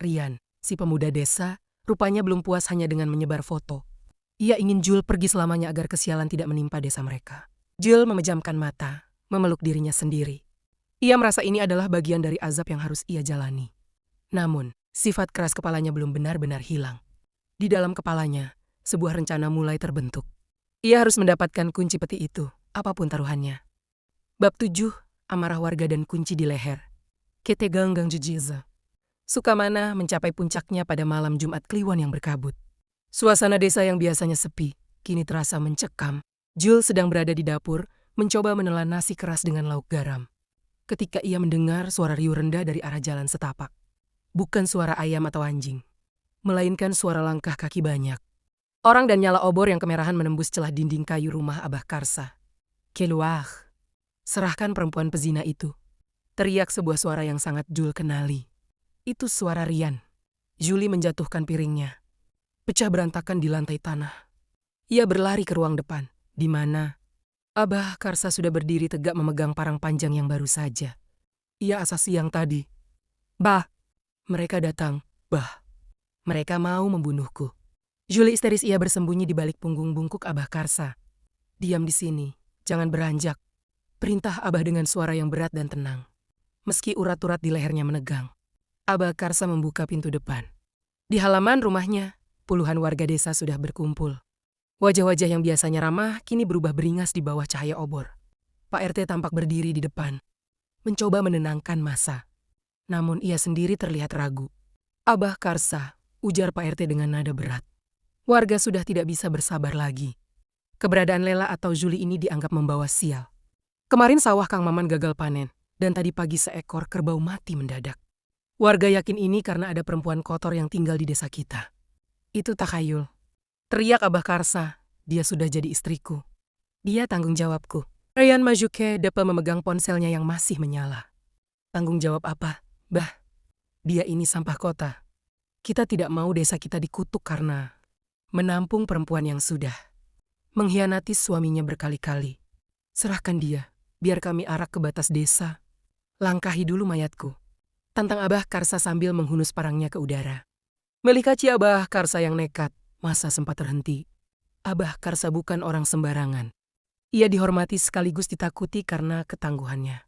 Rian, si pemuda desa, rupanya belum puas hanya dengan menyebar foto. Ia ingin Jul pergi selamanya agar kesialan tidak menimpa desa mereka. Jul memejamkan mata, memeluk dirinya sendiri. Ia merasa ini adalah bagian dari azab yang harus ia jalani. Namun, sifat keras kepalanya belum benar-benar hilang. Di dalam kepalanya, sebuah rencana mulai terbentuk. Ia harus mendapatkan kunci peti itu, apapun taruhannya. Bab 7, amarah warga dan kunci di leher. Ketegang Jujiza. Sukamana mencapai puncaknya pada malam Jumat Kliwon yang berkabut. Suasana desa yang biasanya sepi, kini terasa mencekam. Jul sedang berada di dapur, mencoba menelan nasi keras dengan lauk garam. Ketika ia mendengar suara riuh rendah dari arah jalan setapak. Bukan suara ayam atau anjing, melainkan suara langkah kaki banyak. Orang dan nyala obor yang kemerahan menembus celah dinding kayu rumah Abah Karsa. Keluar, serahkan perempuan pezina itu. Teriak sebuah suara yang sangat Jul kenali. Itu suara Rian. Juli menjatuhkan piringnya. Pecah berantakan di lantai tanah. Ia berlari ke ruang depan, di mana Abah Karsa sudah berdiri tegak memegang parang panjang yang baru saja. Ia asas siang tadi. Bah, mereka datang. Bah, mereka mau membunuhku. Juli histeris, ia bersembunyi di balik punggung bungkuk Abah Karsa. Diam di sini, jangan beranjak. Perintah Abah dengan suara yang berat dan tenang. Meski urat-urat di lehernya menegang. Abah Karsa membuka pintu depan. Di halaman rumahnya, puluhan warga desa sudah berkumpul. Wajah-wajah yang biasanya ramah kini berubah beringas di bawah cahaya obor. Pak RT tampak berdiri di depan, mencoba menenangkan massa. Namun ia sendiri terlihat ragu. Abah Karsa, ujar Pak RT dengan nada berat. Warga sudah tidak bisa bersabar lagi. Keberadaan Lela atau Juli ini dianggap membawa sial. Kemarin sawah Kang Maman gagal panen, dan tadi pagi seekor kerbau mati mendadak. Warga yakin ini karena ada perempuan kotor yang tinggal di desa kita. Itu takhayul. Teriak Abah Karsa, dia sudah jadi istriku. Dia tanggung jawabku. Rian maju ke depan memegang ponselnya yang masih menyala. Tanggung jawab apa? Bah, dia ini sampah kota. Kita tidak mau desa kita dikutuk karena menampung perempuan yang sudah mengkhianati suaminya berkali-kali. Serahkan dia, biar kami arak ke batas desa. Langkahi dulu mayatku. Tantang Abah Karsa sambil menghunus parangnya ke udara. Melihat Abah Karsa yang nekat, masa sempat terhenti. Abah Karsa bukan orang sembarangan. Ia dihormati sekaligus ditakuti karena ketangguhannya.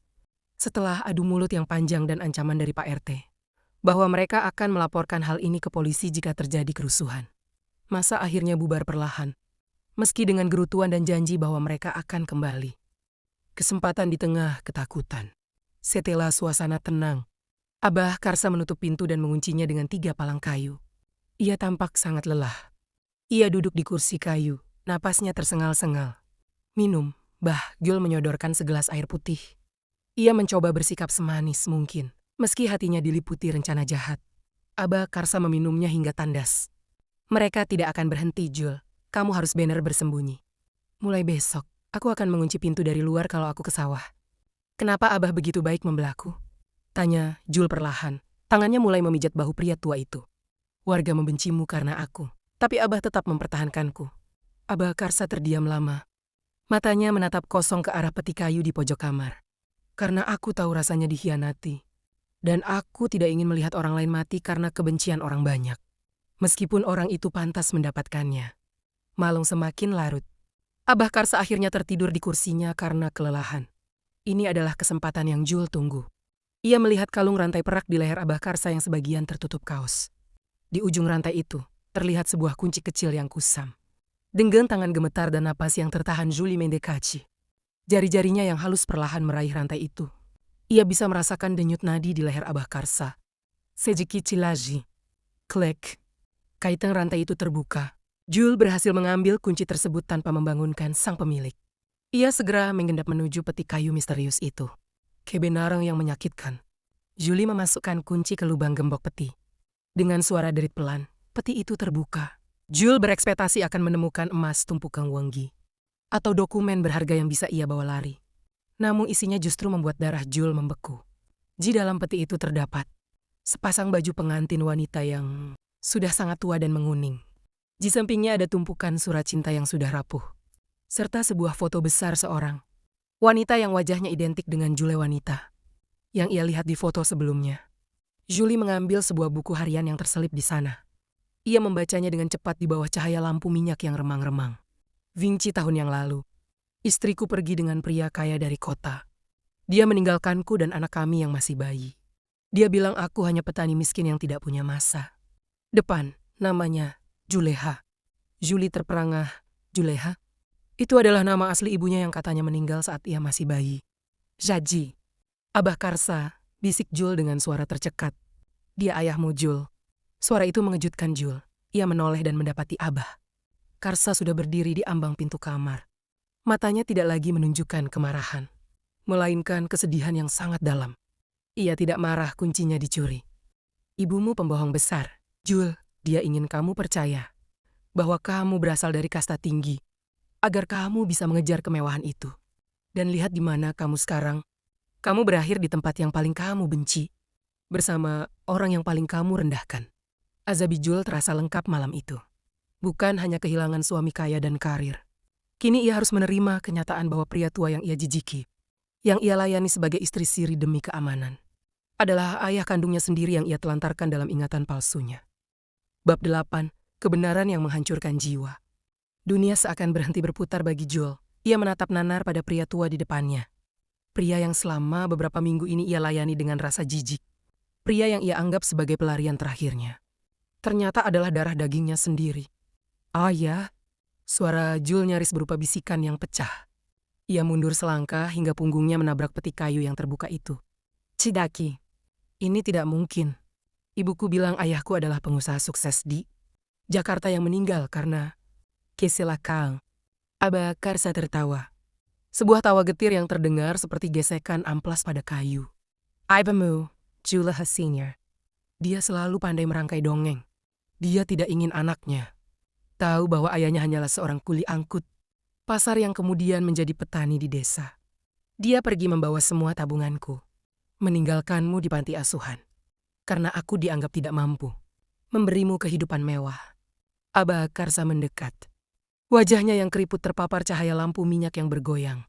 Setelah adu mulut yang panjang dan ancaman dari Pak RT, bahwa mereka akan melaporkan hal ini ke polisi jika terjadi kerusuhan. Masa akhirnya bubar perlahan, meski dengan gerutuan dan janji bahwa mereka akan kembali. Kesempatan di tengah ketakutan. Setelah suasana tenang, Abah Karsa menutup pintu dan menguncinya dengan 3 palang kayu. Ia tampak sangat lelah. Ia duduk di kursi kayu, napasnya tersengal-sengal. Minum, Bah Jul menyodorkan segelas air putih. Ia mencoba bersikap semanis mungkin, meski hatinya diliputi rencana jahat. Abah Karsa meminumnya hingga tandas. Mereka tidak akan berhenti, Jul. Kamu harus benar bersembunyi. Mulai besok, aku akan mengunci pintu dari luar kalau aku ke sawah. Kenapa Abah begitu baik membelaku? Tanya Jul perlahan. Tangannya mulai memijat bahu pria tua itu. Warga membencimu karena aku, tapi Abah tetap mempertahankanku. Abah Karsa terdiam lama. Matanya menatap kosong ke arah peti kayu di pojok kamar. Karena aku tahu rasanya dikhianati. Dan aku tidak ingin melihat orang lain mati karena kebencian orang banyak. Meskipun orang itu pantas mendapatkannya. Malung semakin larut. Abah Karsa akhirnya tertidur di kursinya karena kelelahan. Ini adalah kesempatan yang Jul tunggu. Ia melihat kalung rantai perak di leher Abah Karsa yang sebagian tertutup kaos. Di ujung rantai itu, terlihat sebuah kunci kecil yang kusam. Dengan tangan gemetar dan napas yang tertahan Juli mendekati. Jari-jarinya yang halus perlahan meraih rantai itu. Ia bisa merasakan denyut nadi di leher Abah Karsa. Sejiki cilaji. Klek. Kaitan rantai itu terbuka. Jul berhasil mengambil kunci tersebut tanpa membangunkan sang pemilik. Ia segera mengendap menuju peti kayu misterius itu. Kebenaran yang menyakitkan. Juli memasukkan kunci ke lubang gembok peti. Dengan suara derit pelan, peti itu terbuka. Jul berekspektasi akan menemukan emas tumpukan Wanggi, atau dokumen berharga yang bisa ia bawa lari. Namun isinya justru membuat darah Jul membeku. Di dalam peti itu terdapat sepasang baju pengantin wanita yang sudah sangat tua dan menguning. Di sampingnya ada tumpukan surat cinta yang sudah rapuh, serta sebuah foto besar seorang wanita yang wajahnya identik dengan Jule wanita yang ia lihat di foto sebelumnya. Julie mengambil sebuah buku harian yang terselip di sana. Ia membacanya dengan cepat di bawah cahaya lampu minyak yang remang-remang. Vinci tahun yang lalu. Istriku pergi dengan pria kaya dari kota. Dia meninggalkanku dan anak kami yang masih bayi. Dia bilang aku hanya petani miskin yang tidak punya masa. Depan, namanya Juleha. Julie terperangah. Juleha? Itu adalah nama asli ibunya yang katanya meninggal saat ia masih bayi. Jaji. Abah Karsa, bisik Jul dengan suara tercekat. Dia ayahmu, Jul. Suara itu mengejutkan Jul. Ia menoleh dan mendapati Abah. Karsa sudah berdiri di ambang pintu kamar. Matanya tidak lagi menunjukkan kemarahan, melainkan kesedihan yang sangat dalam. Ia tidak marah kuncinya dicuri. Ibumu pembohong besar, Jul. Dia ingin kamu percaya bahwa kamu berasal dari kasta tinggi, agar kamu bisa mengejar kemewahan itu. Dan lihat di mana kamu sekarang. Kamu berakhir di tempat yang paling kamu benci, bersama orang yang paling kamu rendahkan. Azabi Jul terasa lengkap malam itu. Bukan hanya kehilangan suami kaya dan karir. Kini ia harus menerima kenyataan bahwa pria tua yang ia jijiki, yang ia layani sebagai istri siri demi keamanan, adalah ayah kandungnya sendiri yang ia telantarkan dalam ingatan palsunya. Bab 8. Kebenaran yang menghancurkan jiwa. Dunia seakan berhenti berputar bagi Jul. Ia menatap nanar pada pria tua di depannya. Pria yang selama beberapa minggu ini ia layani dengan rasa jijik. Pria yang ia anggap sebagai pelarian terakhirnya. Ternyata adalah darah dagingnya sendiri. Ah ya, suara Jul nyaris berupa bisikan yang pecah. Ia mundur selangkah hingga punggungnya menabrak peti kayu yang terbuka itu. Cidaki, ini tidak mungkin. Ibuku bilang ayahku adalah pengusaha sukses di Jakarta yang meninggal karena kecelakaan. Abah Karsa tertawa. Sebuah tawa getir yang terdengar seperti gesekan amplas pada kayu. Ibumu, Juleha Senior. Dia selalu pandai merangkai dongeng. Dia tidak ingin anaknya tahu bahwa ayahnya hanyalah seorang kuli angkut pasar yang kemudian menjadi petani di desa. Dia pergi membawa semua tabunganku, meninggalkanmu di panti asuhan, karena aku dianggap tidak mampu memberimu kehidupan mewah. Abah Karsa mendekat. Wajahnya yang keriput terpapar cahaya lampu minyak yang bergoyang.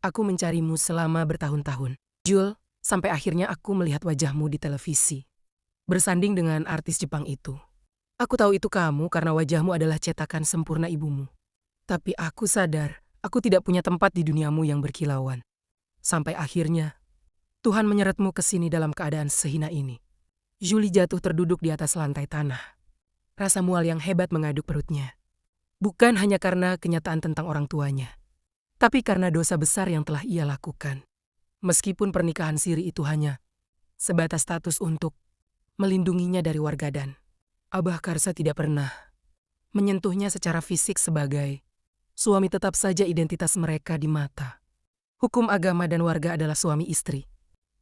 Aku mencarimu selama bertahun-tahun, Jul, sampai akhirnya aku melihat wajahmu di televisi, bersanding dengan artis Jepang itu. Aku tahu itu kamu karena wajahmu adalah cetakan sempurna ibumu. Tapi aku sadar, aku tidak punya tempat di duniamu yang berkilauan. Sampai akhirnya, Tuhan menyeretmu ke sini dalam keadaan sehina ini. Julie jatuh terduduk di atas lantai tanah. Rasa mual yang hebat mengaduk perutnya. Bukan hanya karena kenyataan tentang orang tuanya, tapi karena dosa besar yang telah ia lakukan. Meskipun pernikahan siri itu hanya sebatas status untuk melindunginya dari wargadan, Abah Karsa tidak pernah menyentuhnya secara fisik sebagai suami. Tetap saja identitas mereka di mata hukum agama dan warga adalah suami istri.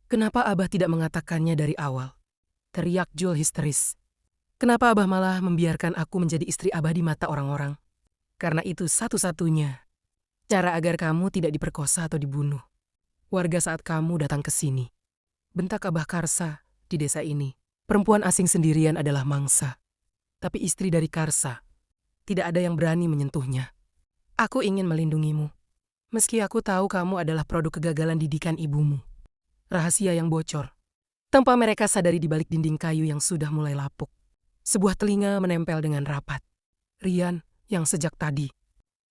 Kenapa Abah tidak mengatakannya dari awal? Teriak Jul histeris. Kenapa Abah malah membiarkan aku menjadi istri Abah di mata orang-orang? Karena itu satu-satunya cara agar kamu tidak diperkosa atau dibunuh warga saat kamu datang ke sini. Bentak Abah Karsa. Di desa ini, perempuan asing sendirian adalah mangsa. Tapi istri dari Karsa, tidak ada yang berani menyentuhnya. Aku ingin melindungimu. Meski aku tahu kamu adalah produk kegagalan didikan ibumu. Rahasia yang bocor. Tanpa mereka sadari di balik dinding kayu yang sudah mulai lapuk. Sebuah telinga menempel dengan rapat. Rian yang sejak tadi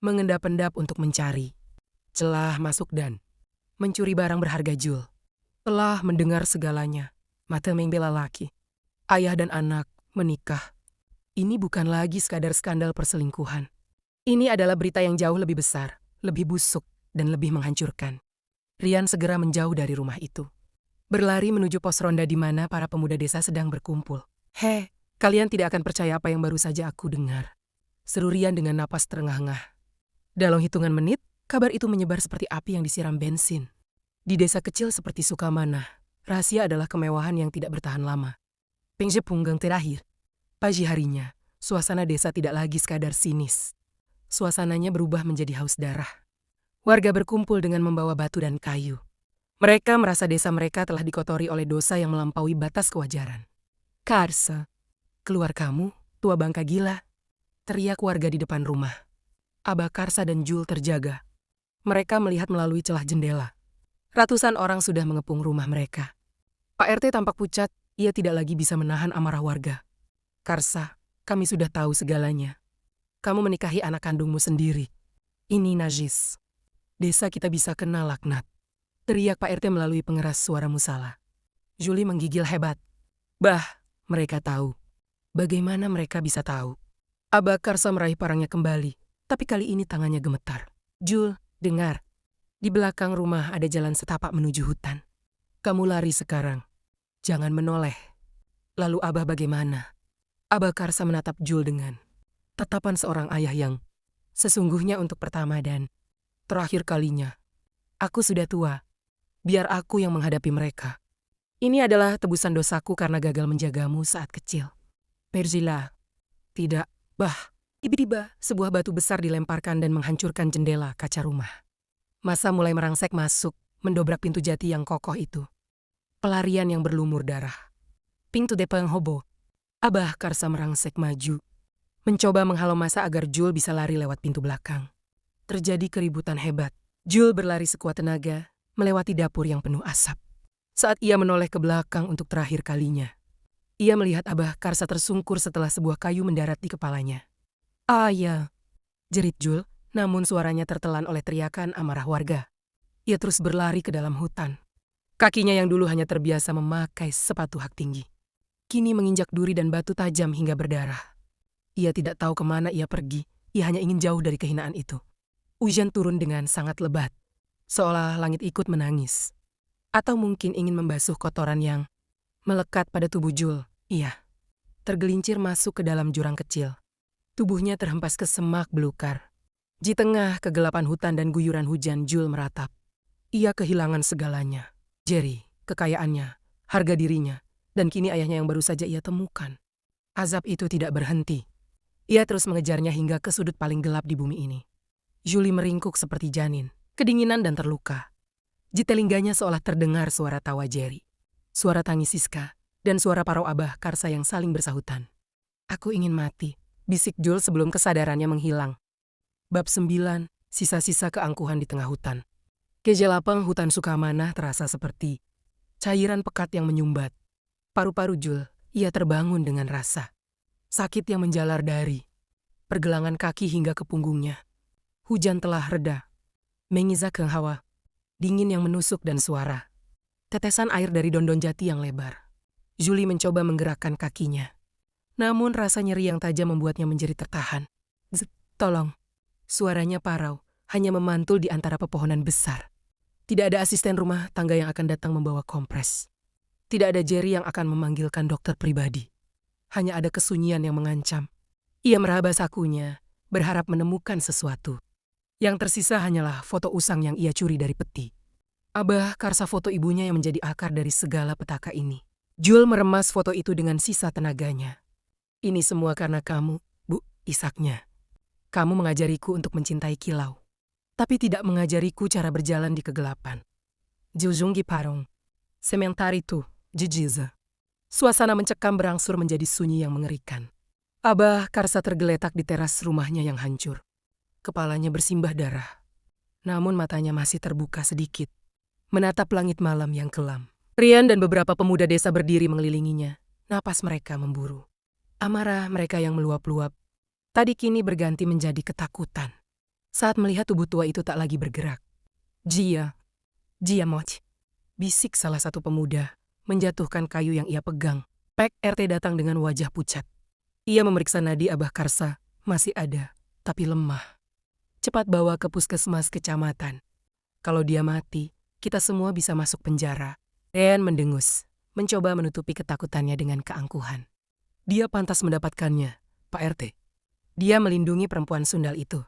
mengendap-endap untuk mencari celah masuk dan mencuri barang berharga Jul. Telah mendengar segalanya. Mata membela laki. Ayah dan anak menikah. Ini bukan lagi sekadar skandal perselingkuhan. Ini adalah berita yang jauh lebih besar, lebih busuk, dan lebih menghancurkan. Rian segera menjauh dari rumah itu. Berlari menuju pos ronda di mana para pemuda desa sedang berkumpul. Hei, kalian tidak akan percaya apa yang baru saja aku dengar. Seru Rian dengan napas terengah-engah. Dalam hitungan menit, kabar itu menyebar seperti api yang disiram bensin. Di desa kecil seperti Sukamana, rahasia adalah kemewahan yang tidak bertahan lama. Pengje punggang terakhir. Pagi harinya, suasana desa tidak lagi sekadar sinis. Suasananya berubah menjadi haus darah. Warga berkumpul dengan membawa batu dan kayu. Mereka merasa desa mereka telah dikotori oleh dosa yang melampaui batas kewajaran. Karsa, keluar kamu, tua bangka gila. Teriak warga di depan rumah. Abah Karsa dan Jul terjaga. Mereka melihat melalui celah jendela. Ratusan orang sudah mengepung rumah mereka. Pak RT tampak pucat, ia tidak lagi bisa menahan amarah warga. Karsa, kami sudah tahu segalanya. Kamu menikahi anak kandungmu sendiri. Ini najis. Desa kita bisa kena laknat. Teriak Pak RT melalui pengeras suara musala. Julie menggigil hebat. Bah, mereka tahu. Bagaimana mereka bisa tahu? Abah Karsa meraih parangnya kembali, tapi kali ini tangannya gemetar. Jul, dengar. Di belakang rumah ada jalan setapak menuju hutan. Kamu lari sekarang. Jangan menoleh. Lalu Abah bagaimana? Abah Karsa menatap Jul dengan tatapan seorang ayah yang sesungguhnya untuk pertama dan terakhir kalinya. Aku sudah tua. Biar aku yang menghadapi mereka. Ini adalah tebusan dosaku karena gagal menjagamu saat kecil. Merzila. Tidak. Bah. Tiba-tiba sebuah batu besar dilemparkan dan menghancurkan jendela kaca rumah. Masa mulai merangsek masuk, mendobrak pintu jati yang kokoh itu. Pelarian yang berlumur darah. Pintu depan hobo. Abah Karsa merangsek maju. Mencoba menghalau masa agar Jul bisa lari lewat pintu belakang. Terjadi keributan hebat. Jul berlari sekuat tenaga, melewati dapur yang penuh asap. Saat ia menoleh ke belakang untuk terakhir kalinya, ia melihat Abah Karsa tersungkur setelah sebuah kayu mendarat di kepalanya. Ya, jerit Jul, namun suaranya tertelan oleh teriakan amarah warga. Ia terus berlari ke dalam hutan. Kakinya yang dulu hanya terbiasa memakai sepatu hak tinggi, kini menginjak duri dan batu tajam hingga berdarah. Ia tidak tahu kemana ia pergi, ia hanya ingin jauh dari kehinaan itu. Hujan turun dengan sangat lebat, seolah langit ikut menangis. Atau mungkin ingin membasuh kotoran yang melekat pada tubuh Jul. Ia tergelincir masuk ke dalam jurang kecil. Tubuhnya terhempas ke semak belukar. Di tengah kegelapan hutan dan guyuran hujan, Jul meratap. Ia kehilangan segalanya. Jerry, kekayaannya, harga dirinya, dan kini ayahnya yang baru saja ia temukan. Azab itu tidak berhenti. Ia terus mengejarnya hingga ke sudut paling gelap di bumi ini. Julie meringkuk seperti janin, kedinginan dan terluka. Di telinganya seolah terdengar suara tawa Jerry, suara tangis Siska, dan suara parau Abah Karsa yang saling bersahutan. Aku ingin mati, bisik Jul sebelum kesadarannya menghilang. Bab 9, sisa-sisa keangkuhan di tengah hutan. Kejelapang hutan Sukamanah terasa seperti cairan pekat yang menyumbat. Paru-paru Jul, ia terbangun dengan rasa sakit yang menjalar dari pergelangan kaki hingga ke punggungnya. Hujan telah reda, mengizak ke hawa, dingin yang menusuk dan suara tetesan air dari dondon jati yang lebar. Julie mencoba menggerakkan kakinya. Namun rasa nyeri yang tajam membuatnya menjerit tertahan. Tolong. Suaranya parau, hanya memantul di antara pepohonan besar. Tidak ada asisten rumah tangga yang akan datang membawa kompres. Tidak ada Jerry yang akan memanggilkan dokter pribadi. Hanya ada kesunyian yang mengancam. Ia meraba sakunya, berharap menemukan sesuatu. Yang tersisa hanyalah foto usang yang ia curi dari peti. Abah Karsa foto ibunya yang menjadi akar dari segala petaka ini. Jul meremas foto itu dengan sisa tenaganya. Ini semua karena kamu, Bu, isaknya. Kamu mengajariku untuk mencintai kilau, tapi tidak mengajariku cara berjalan di kegelapan. Jujunggi parong. Sementari itu, jijiza. Suasana mencekam berangsur menjadi sunyi yang mengerikan. Abah Karsa tergeletak di teras rumahnya yang hancur. Kepalanya bersimbah darah. Namun matanya masih terbuka sedikit, menatap langit malam yang kelam. Rian dan beberapa pemuda desa berdiri mengelilinginya. Napas mereka memburu. Amarah mereka yang meluap-luap tadi kini berganti menjadi ketakutan saat melihat tubuh tua itu tak lagi bergerak. Jia Moch, bisik salah satu pemuda, menjatuhkan kayu yang ia pegang. Pak RT datang dengan wajah pucat. Ia memeriksa nadi Abah Karsa, masih ada, tapi lemah. Cepat bawa ke puskesmas kecamatan. Kalau dia mati, kita semua bisa masuk penjara. Dan mendengus, mencoba menutupi ketakutannya dengan keangkuhan. Dia pantas mendapatkannya, Pak RT. Dia melindungi perempuan sundal itu.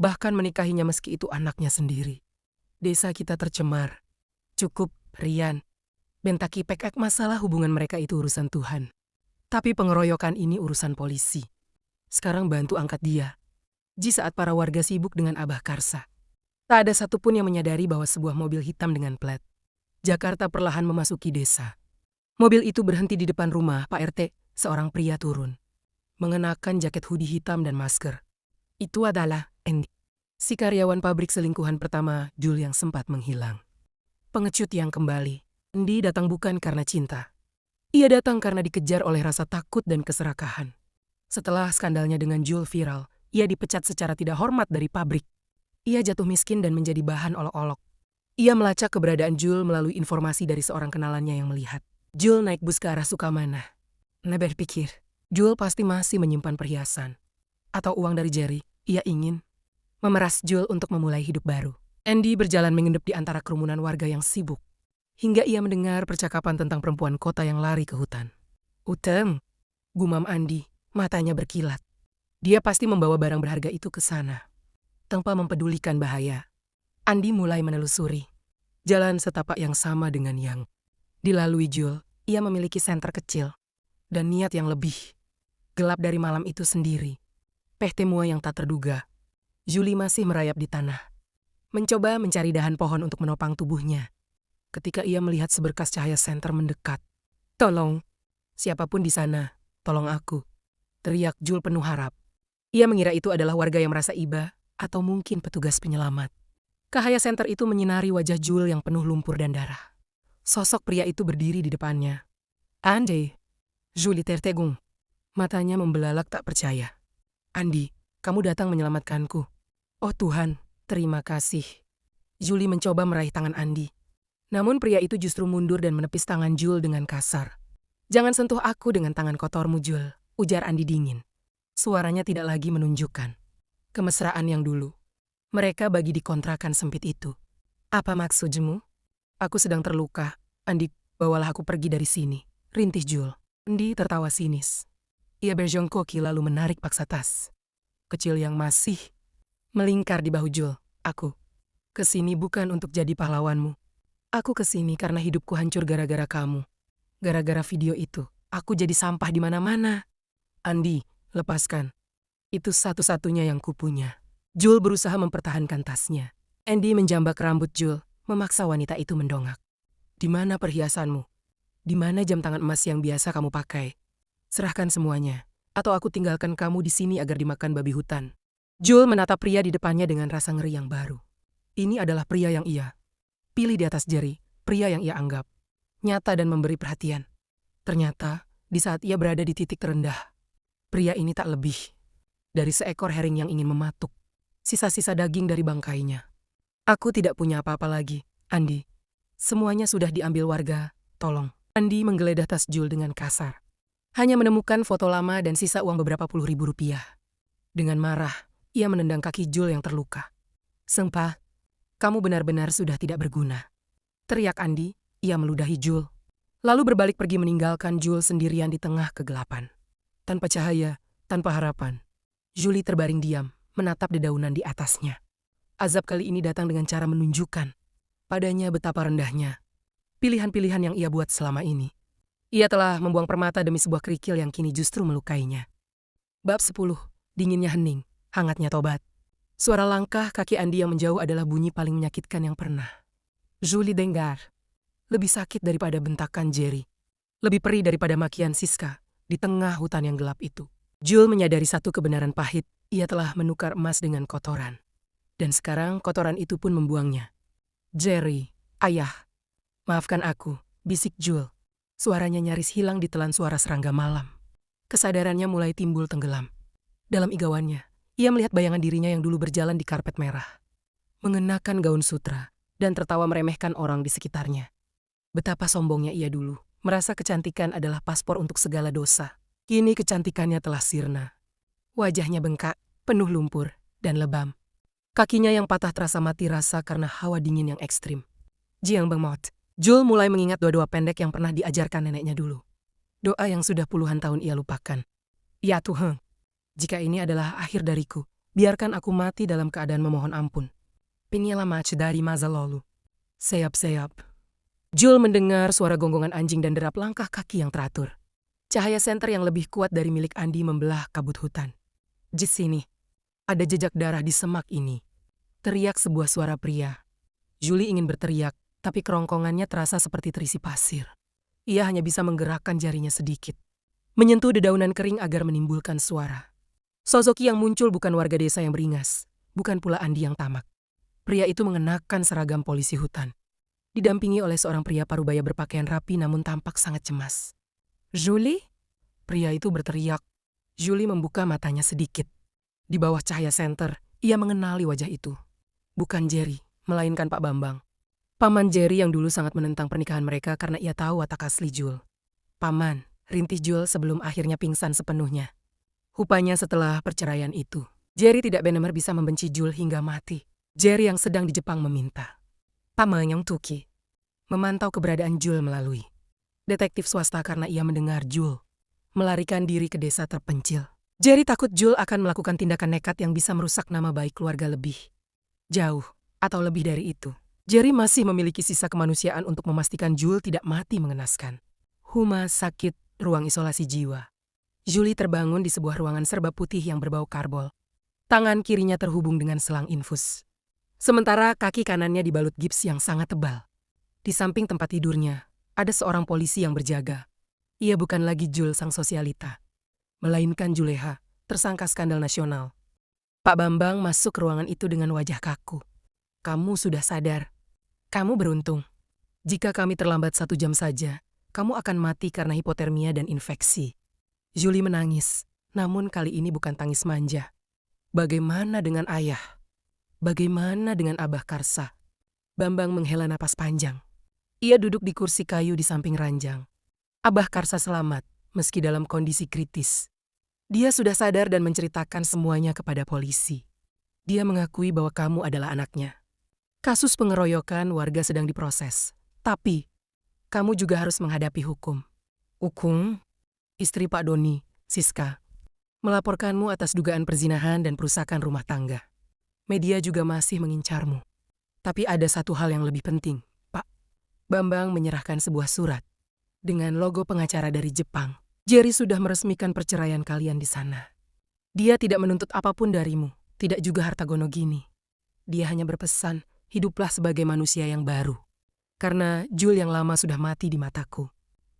Bahkan menikahinya meski itu anaknya sendiri. Desa kita tercemar. Cukup, Rian. Bentaki pekek masalah hubungan mereka itu urusan Tuhan. Tapi pengeroyokan ini urusan polisi. Sekarang bantu angkat dia. Ji saat para warga sibuk dengan Abah Karsa. Tak ada satupun yang menyadari bahwa sebuah mobil hitam dengan plat Jakarta perlahan memasuki desa. Mobil itu berhenti di depan rumah Pak RT. Seorang pria turun, mengenakan jaket hoodie hitam dan masker. Itu adalah Andy, si karyawan pabrik selingkuhan pertama Jul yang sempat menghilang. Pengecut yang kembali. Andy datang bukan karena cinta. Ia datang karena dikejar oleh rasa takut dan keserakahan. Setelah skandalnya dengan Jul viral, ia dipecat secara tidak hormat dari pabrik. Ia jatuh miskin dan menjadi bahan olok-olok. Ia melacak keberadaan Jul melalui informasi dari seorang kenalannya yang melihat Jul naik bus ke arah Sukamana. Nah berpikir, Jul pasti masih menyimpan perhiasan atau uang dari Jerry. Ia ingin memeras Jul untuk memulai hidup baru. Andy berjalan mengendap di antara kerumunan warga yang sibuk, hingga ia mendengar percakapan tentang perempuan kota yang lari ke hutan. Uteng, gumam Andy, matanya berkilat. Dia pasti membawa barang berharga itu ke sana. Tanpa mempedulikan bahaya, Andy mulai menelusuri jalan setapak yang sama dengan yang dilalui Jul. Ia memiliki senter kecil dan niat yang lebih gelap dari malam itu sendiri. Pehtemua yang tak terduga. Julie masih merayap di tanah, mencoba mencari dahan pohon untuk menopang tubuhnya. Ketika ia melihat seberkas cahaya senter mendekat. Tolong, siapapun di sana, tolong aku, teriak Jul penuh harap. Ia mengira itu adalah warga yang merasa iba atau mungkin petugas penyelamat. Cahaya senter itu menyinari wajah Jul yang penuh lumpur dan darah. Sosok pria itu berdiri di depannya. Andy, Julie tertegun. Matanya membelalak tak percaya. Andy, kamu datang menyelamatkanku. Oh Tuhan, terima kasih. Julie mencoba meraih tangan Andy. Namun pria itu justru mundur dan menepis tangan Jul dengan kasar. Jangan sentuh aku dengan tangan kotormu Jul, ujar Andy dingin. Suaranya tidak lagi menunjukkan kemesraan yang dulu mereka bagi di kontrakan sempit itu. Apa maksudmu? Aku sedang terluka. Andy, bawalah aku pergi dari sini, rintih Jul. Andy tertawa sinis. Ia berjongkok lalu menarik paksa tas kecil yang masih melingkar di bahu Jul. Aku kesini bukan untuk jadi pahlawanmu. Aku kesini karena hidupku hancur gara-gara kamu. Gara-gara video itu, aku jadi sampah di mana-mana. Andy, lepaskan. Itu satu-satunya yang kupunya. Jul berusaha mempertahankan tasnya. Andy menjambak rambut Jul, memaksa wanita itu mendongak. Di mana perhiasanmu? Di mana jam tangan emas yang biasa kamu pakai? Serahkan semuanya, atau aku tinggalkan kamu di sini agar dimakan babi hutan. Jul menatap pria di depannya dengan rasa ngeri yang baru. Ini adalah pria yang ia pilih di atas Jerry, pria yang ia anggap nyata dan memberi perhatian. Ternyata, di saat ia berada di titik terendah, pria ini tak lebih dari seekor herring yang ingin mematuk sisa-sisa daging dari bangkainya. Aku tidak punya apa-apa lagi, Andy. Semuanya sudah diambil warga, tolong. Andy menggeledah tas Jul dengan kasar. Hanya menemukan foto lama dan sisa uang beberapa puluh ribu rupiah. Dengan marah, ia menendang kaki Jul yang terluka. Sengpa, kamu benar-benar sudah tidak berguna. Teriak Andy, ia meludahi Jul. Lalu berbalik pergi meninggalkan Jul sendirian di tengah kegelapan. Tanpa cahaya, tanpa harapan. Julie terbaring diam, menatap dedaunan di atasnya. Azab kali ini datang dengan cara menunjukkan padanya betapa rendahnya pilihan-pilihan yang ia buat selama ini. Ia telah membuang permata demi sebuah kerikil yang kini justru melukainya. Bab 10. Dinginnya hening, hangatnya tobat. Suara langkah kaki Andy yang menjauh adalah bunyi paling menyakitkan yang pernah Julie dengar. Lebih sakit daripada bentakan Jerry. Lebih perih daripada makian Siska di tengah hutan yang gelap itu. Jul menyadari satu kebenaran pahit. Ia telah menukar emas dengan kotoran. Dan sekarang kotoran itu pun membuangnya. Jerry, ayah. Maafkan aku, bisik Jul. Suaranya nyaris hilang di telan suara serangga malam. Kesadarannya mulai timbul tenggelam. Dalam igawannya, ia melihat bayangan dirinya yang dulu berjalan di karpet merah. Mengenakan gaun sutra dan tertawa meremehkan orang di sekitarnya. Betapa sombongnya ia dulu, merasa kecantikan adalah paspor untuk segala dosa. Kini kecantikannya telah sirna. Wajahnya bengkak, penuh lumpur, dan lebam. Kakinya yang patah terasa mati rasa karena hawa dingin yang ekstrim. Jiang Bengmot. Jul mulai mengingat doa-doa pendek yang pernah diajarkan neneknya dulu. Doa yang sudah puluhan tahun ia lupakan. Ya Tuhan, jika ini adalah akhir dariku, biarkan aku mati dalam keadaan memohon ampun. Pinilah mac dari masa lalu. Sayap-sayap. Jul mendengar suara gonggongan anjing dan derap langkah kaki yang teratur. Cahaya senter yang lebih kuat dari milik Andy membelah kabut hutan. Di sini, ada jejak darah di semak ini. Teriak sebuah suara pria. Julie ingin berteriak, tapi kerongkongannya terasa seperti terisi pasir. Ia hanya bisa menggerakkan jarinya sedikit, menyentuh dedaunan kering agar menimbulkan suara. Sosok yang muncul bukan warga desa yang beringas, bukan pula Andi yang tamak. Pria itu mengenakan seragam polisi hutan, didampingi oleh seorang pria parubaya berpakaian rapi namun tampak sangat cemas. "Julie?" Pria itu berteriak. Julie membuka matanya sedikit. Di bawah cahaya senter, ia mengenali wajah itu. Bukan Jerry, melainkan Pak Bambang. Paman Jerry yang dulu sangat menentang pernikahan mereka karena ia tahu watak asli Jul. "Paman," rintih Jul sebelum akhirnya pingsan sepenuhnya. Rupanya setelah perceraian itu, Jerry tidak benar-benar bisa membenci Jul hingga mati. Jerry yang sedang di Jepang meminta Paman Yang Tuki memantau keberadaan Jul melalui detektif swasta karena ia mendengar Jul melarikan diri ke desa terpencil. Jerry takut Jul akan melakukan tindakan nekat yang bisa merusak nama baik keluarga lebih jauh atau lebih dari itu. Jerry masih memiliki sisa kemanusiaan untuk memastikan Jul tidak mati mengenaskan. Rumah sakit, ruang isolasi jiwa. Julie terbangun di sebuah ruangan serba putih yang berbau karbol. Tangan kirinya terhubung dengan selang infus, sementara kaki kanannya dibalut gips yang sangat tebal. Di samping tempat tidurnya, ada seorang polisi yang berjaga. Ia bukan lagi Jul sang sosialita, melainkan Juleha, tersangka skandal nasional. Pak Bambang masuk ke ruangan itu dengan wajah kaku. "Kamu sudah sadar. Kamu beruntung. Jika kami terlambat 1 jam saja, kamu akan mati karena hipotermia dan infeksi." Julie menangis, namun kali ini bukan tangis manja. Bagaimana dengan ayah? Bagaimana dengan Abah Karsa? Bambang menghela napas panjang. Ia duduk di kursi kayu di samping ranjang. Abah Karsa selamat, meski dalam kondisi kritis. Dia sudah sadar dan menceritakan semuanya kepada polisi. Dia mengakui bahwa kamu adalah anaknya. Kasus pengeroyokan warga sedang diproses. Tapi, kamu juga harus menghadapi hukum. Hukum? Istri Pak Doni, Siska, melaporkanmu atas dugaan perzinahan dan perusakan rumah tangga. Media juga masih mengincarmu. Tapi ada satu hal yang lebih penting, Pak. Bambang menyerahkan sebuah surat dengan logo pengacara dari Jepang. Jerry sudah meresmikan perceraian kalian di sana. Dia tidak menuntut apapun darimu, tidak juga harta gono gini. Dia hanya berpesan, hiduplah sebagai manusia yang baru. Karena Jul yang lama sudah mati di mataku.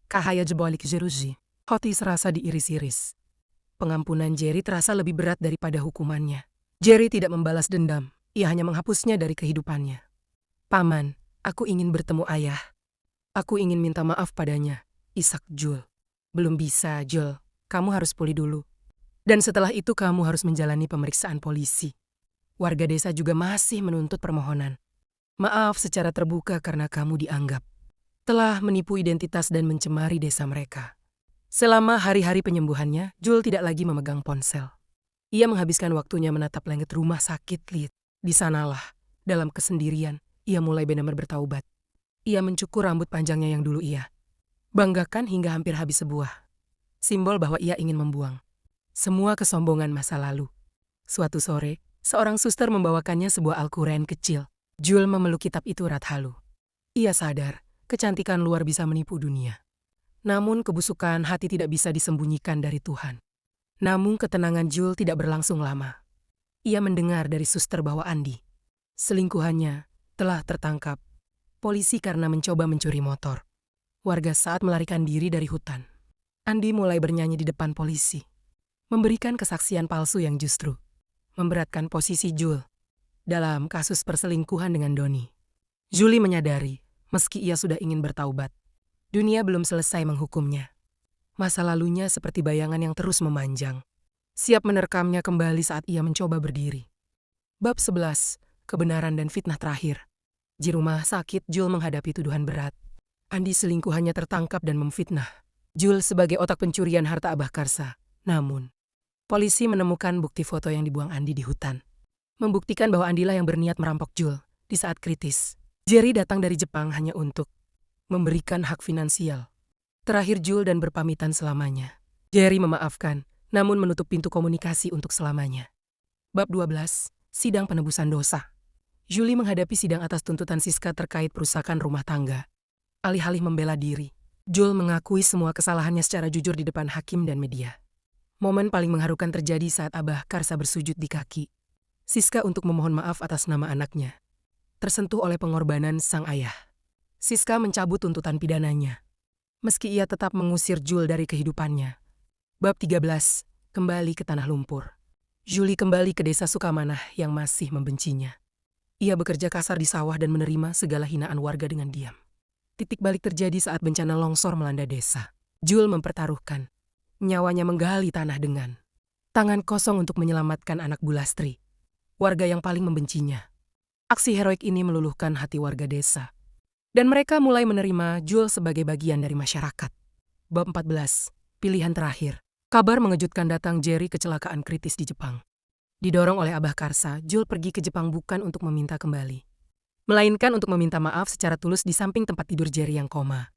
Kahaya jebolik Jeruji. Hoti serasa diiris-iris. Pengampunan Jerry terasa lebih berat daripada hukumannya. Jerry tidak membalas dendam, ia hanya menghapusnya dari kehidupannya. "Paman, aku ingin bertemu ayah. Aku ingin minta maaf padanya, Ishak Jul." "Belum bisa, Jul. Kamu harus pulih dulu. Dan setelah itu kamu harus menjalani pemeriksaan polisi. Warga desa juga masih menuntut permohonan. Maaf secara terbuka karena kamu dianggap telah menipu identitas dan mencemari desa mereka." Selama hari-hari penyembuhannya, Jul tidak lagi memegang ponsel. Ia menghabiskan waktunya menatap langit rumah sakit Lit. Di sanalah, dalam kesendirian, ia mulai benar-benar bertaubat. Ia mencukur rambut panjangnya yang dulu ia banggakan hingga hampir habis sebuah simbol bahwa ia ingin membuang semua kesombongan masa lalu. Suatu sore, seorang suster membawakannya sebuah Al-Quran kecil. Jul memeluk kitab itu erat halu. Ia sadar, kecantikan luar bisa menipu dunia. Namun kebusukan hati tidak bisa disembunyikan dari Tuhan. Namun ketenangan Jul tidak berlangsung lama. Ia mendengar dari suster bahwa Andi, selingkuhannya, telah tertangkap polisi karena mencoba mencuri motor. Warga saat melarikan diri dari hutan. Andi mulai bernyanyi di depan polisi, memberikan kesaksian palsu yang justru memberatkan posisi Jul dalam kasus perselingkuhan dengan Doni. Julie menyadari, meski ia sudah ingin bertaubat, dunia belum selesai menghukumnya. Masa lalunya seperti bayangan yang terus memanjang, siap menerkamnya kembali saat ia mencoba berdiri. Bab 11, Kebenaran dan Fitnah Terakhir. Di rumah sakit, Jul menghadapi tuduhan berat. Andi selingkuhannya tertangkap dan memfitnah Jul sebagai otak pencurian harta Abah Karsa. Namun, polisi menemukan bukti foto yang dibuang Andi di hutan, membuktikan bahwa Andilah yang berniat merampok Jul di saat kritis. Jerry datang dari Jepang hanya untuk memberikan hak finansial terakhir Jul dan berpamitan selamanya. Jerry memaafkan, namun menutup pintu komunikasi untuk selamanya. Bab 12, Sidang Penebusan Dosa. Julie menghadapi sidang atas tuntutan Siska terkait perusakan rumah tangga. Alih-alih membela diri, Jul mengakui semua kesalahannya secara jujur di depan hakim dan media. Momen paling mengharukan terjadi saat Abah Karsa bersujud di kaki Siska untuk memohon maaf atas nama anaknya. Tersentuh oleh pengorbanan sang ayah, Siska mencabut tuntutan pidananya. Meski ia tetap mengusir Jul dari kehidupannya. Bab 13, kembali ke tanah lumpur. Julie kembali ke desa Sukamanah yang masih membencinya. Ia bekerja kasar di sawah dan menerima segala hinaan warga dengan diam. Titik balik terjadi saat bencana longsor melanda desa. Jul mempertaruhkan nyawanya menggali tanah dengan tangan kosong untuk menyelamatkan anak Bulastri, warga yang paling membencinya. Aksi heroik ini meluluhkan hati warga desa. Dan mereka mulai menerima Jul sebagai bagian dari masyarakat. Bab 14, pilihan terakhir. Kabar mengejutkan datang Jerry kecelakaan kritis di Jepang. Didorong oleh Abah Karsa, Jul pergi ke Jepang bukan untuk meminta kembali, melainkan untuk meminta maaf secara tulus di samping tempat tidur Jerry yang koma.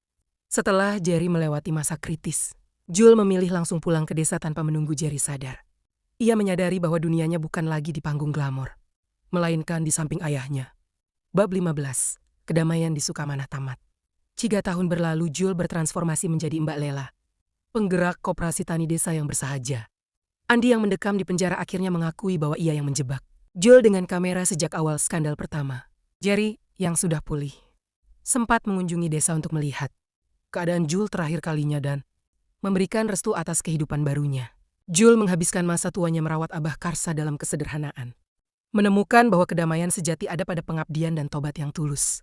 Setelah Jerry melewati masa kritis, Jul memilih langsung pulang ke desa tanpa menunggu Jerry sadar. Ia menyadari bahwa dunianya bukan lagi di panggung glamor, melainkan di samping ayahnya. Bab 15, kedamaian di Sukamanah tamat. 3 tahun berlalu Jul bertransformasi menjadi Mbak Lela, penggerak koperasi tani desa yang bersahaja. Andi yang mendekam di penjara akhirnya mengakui bahwa ia yang menjebak Jul dengan kamera sejak awal skandal pertama. Jerry, yang sudah pulih, sempat mengunjungi desa untuk melihat keadaan Jul terakhir kalinya dan memberikan restu atas kehidupan barunya. Jul menghabiskan masa tuanya merawat Abah Karsa dalam kesederhanaan. Menemukan bahwa kedamaian sejati ada pada pengabdian dan tobat yang tulus.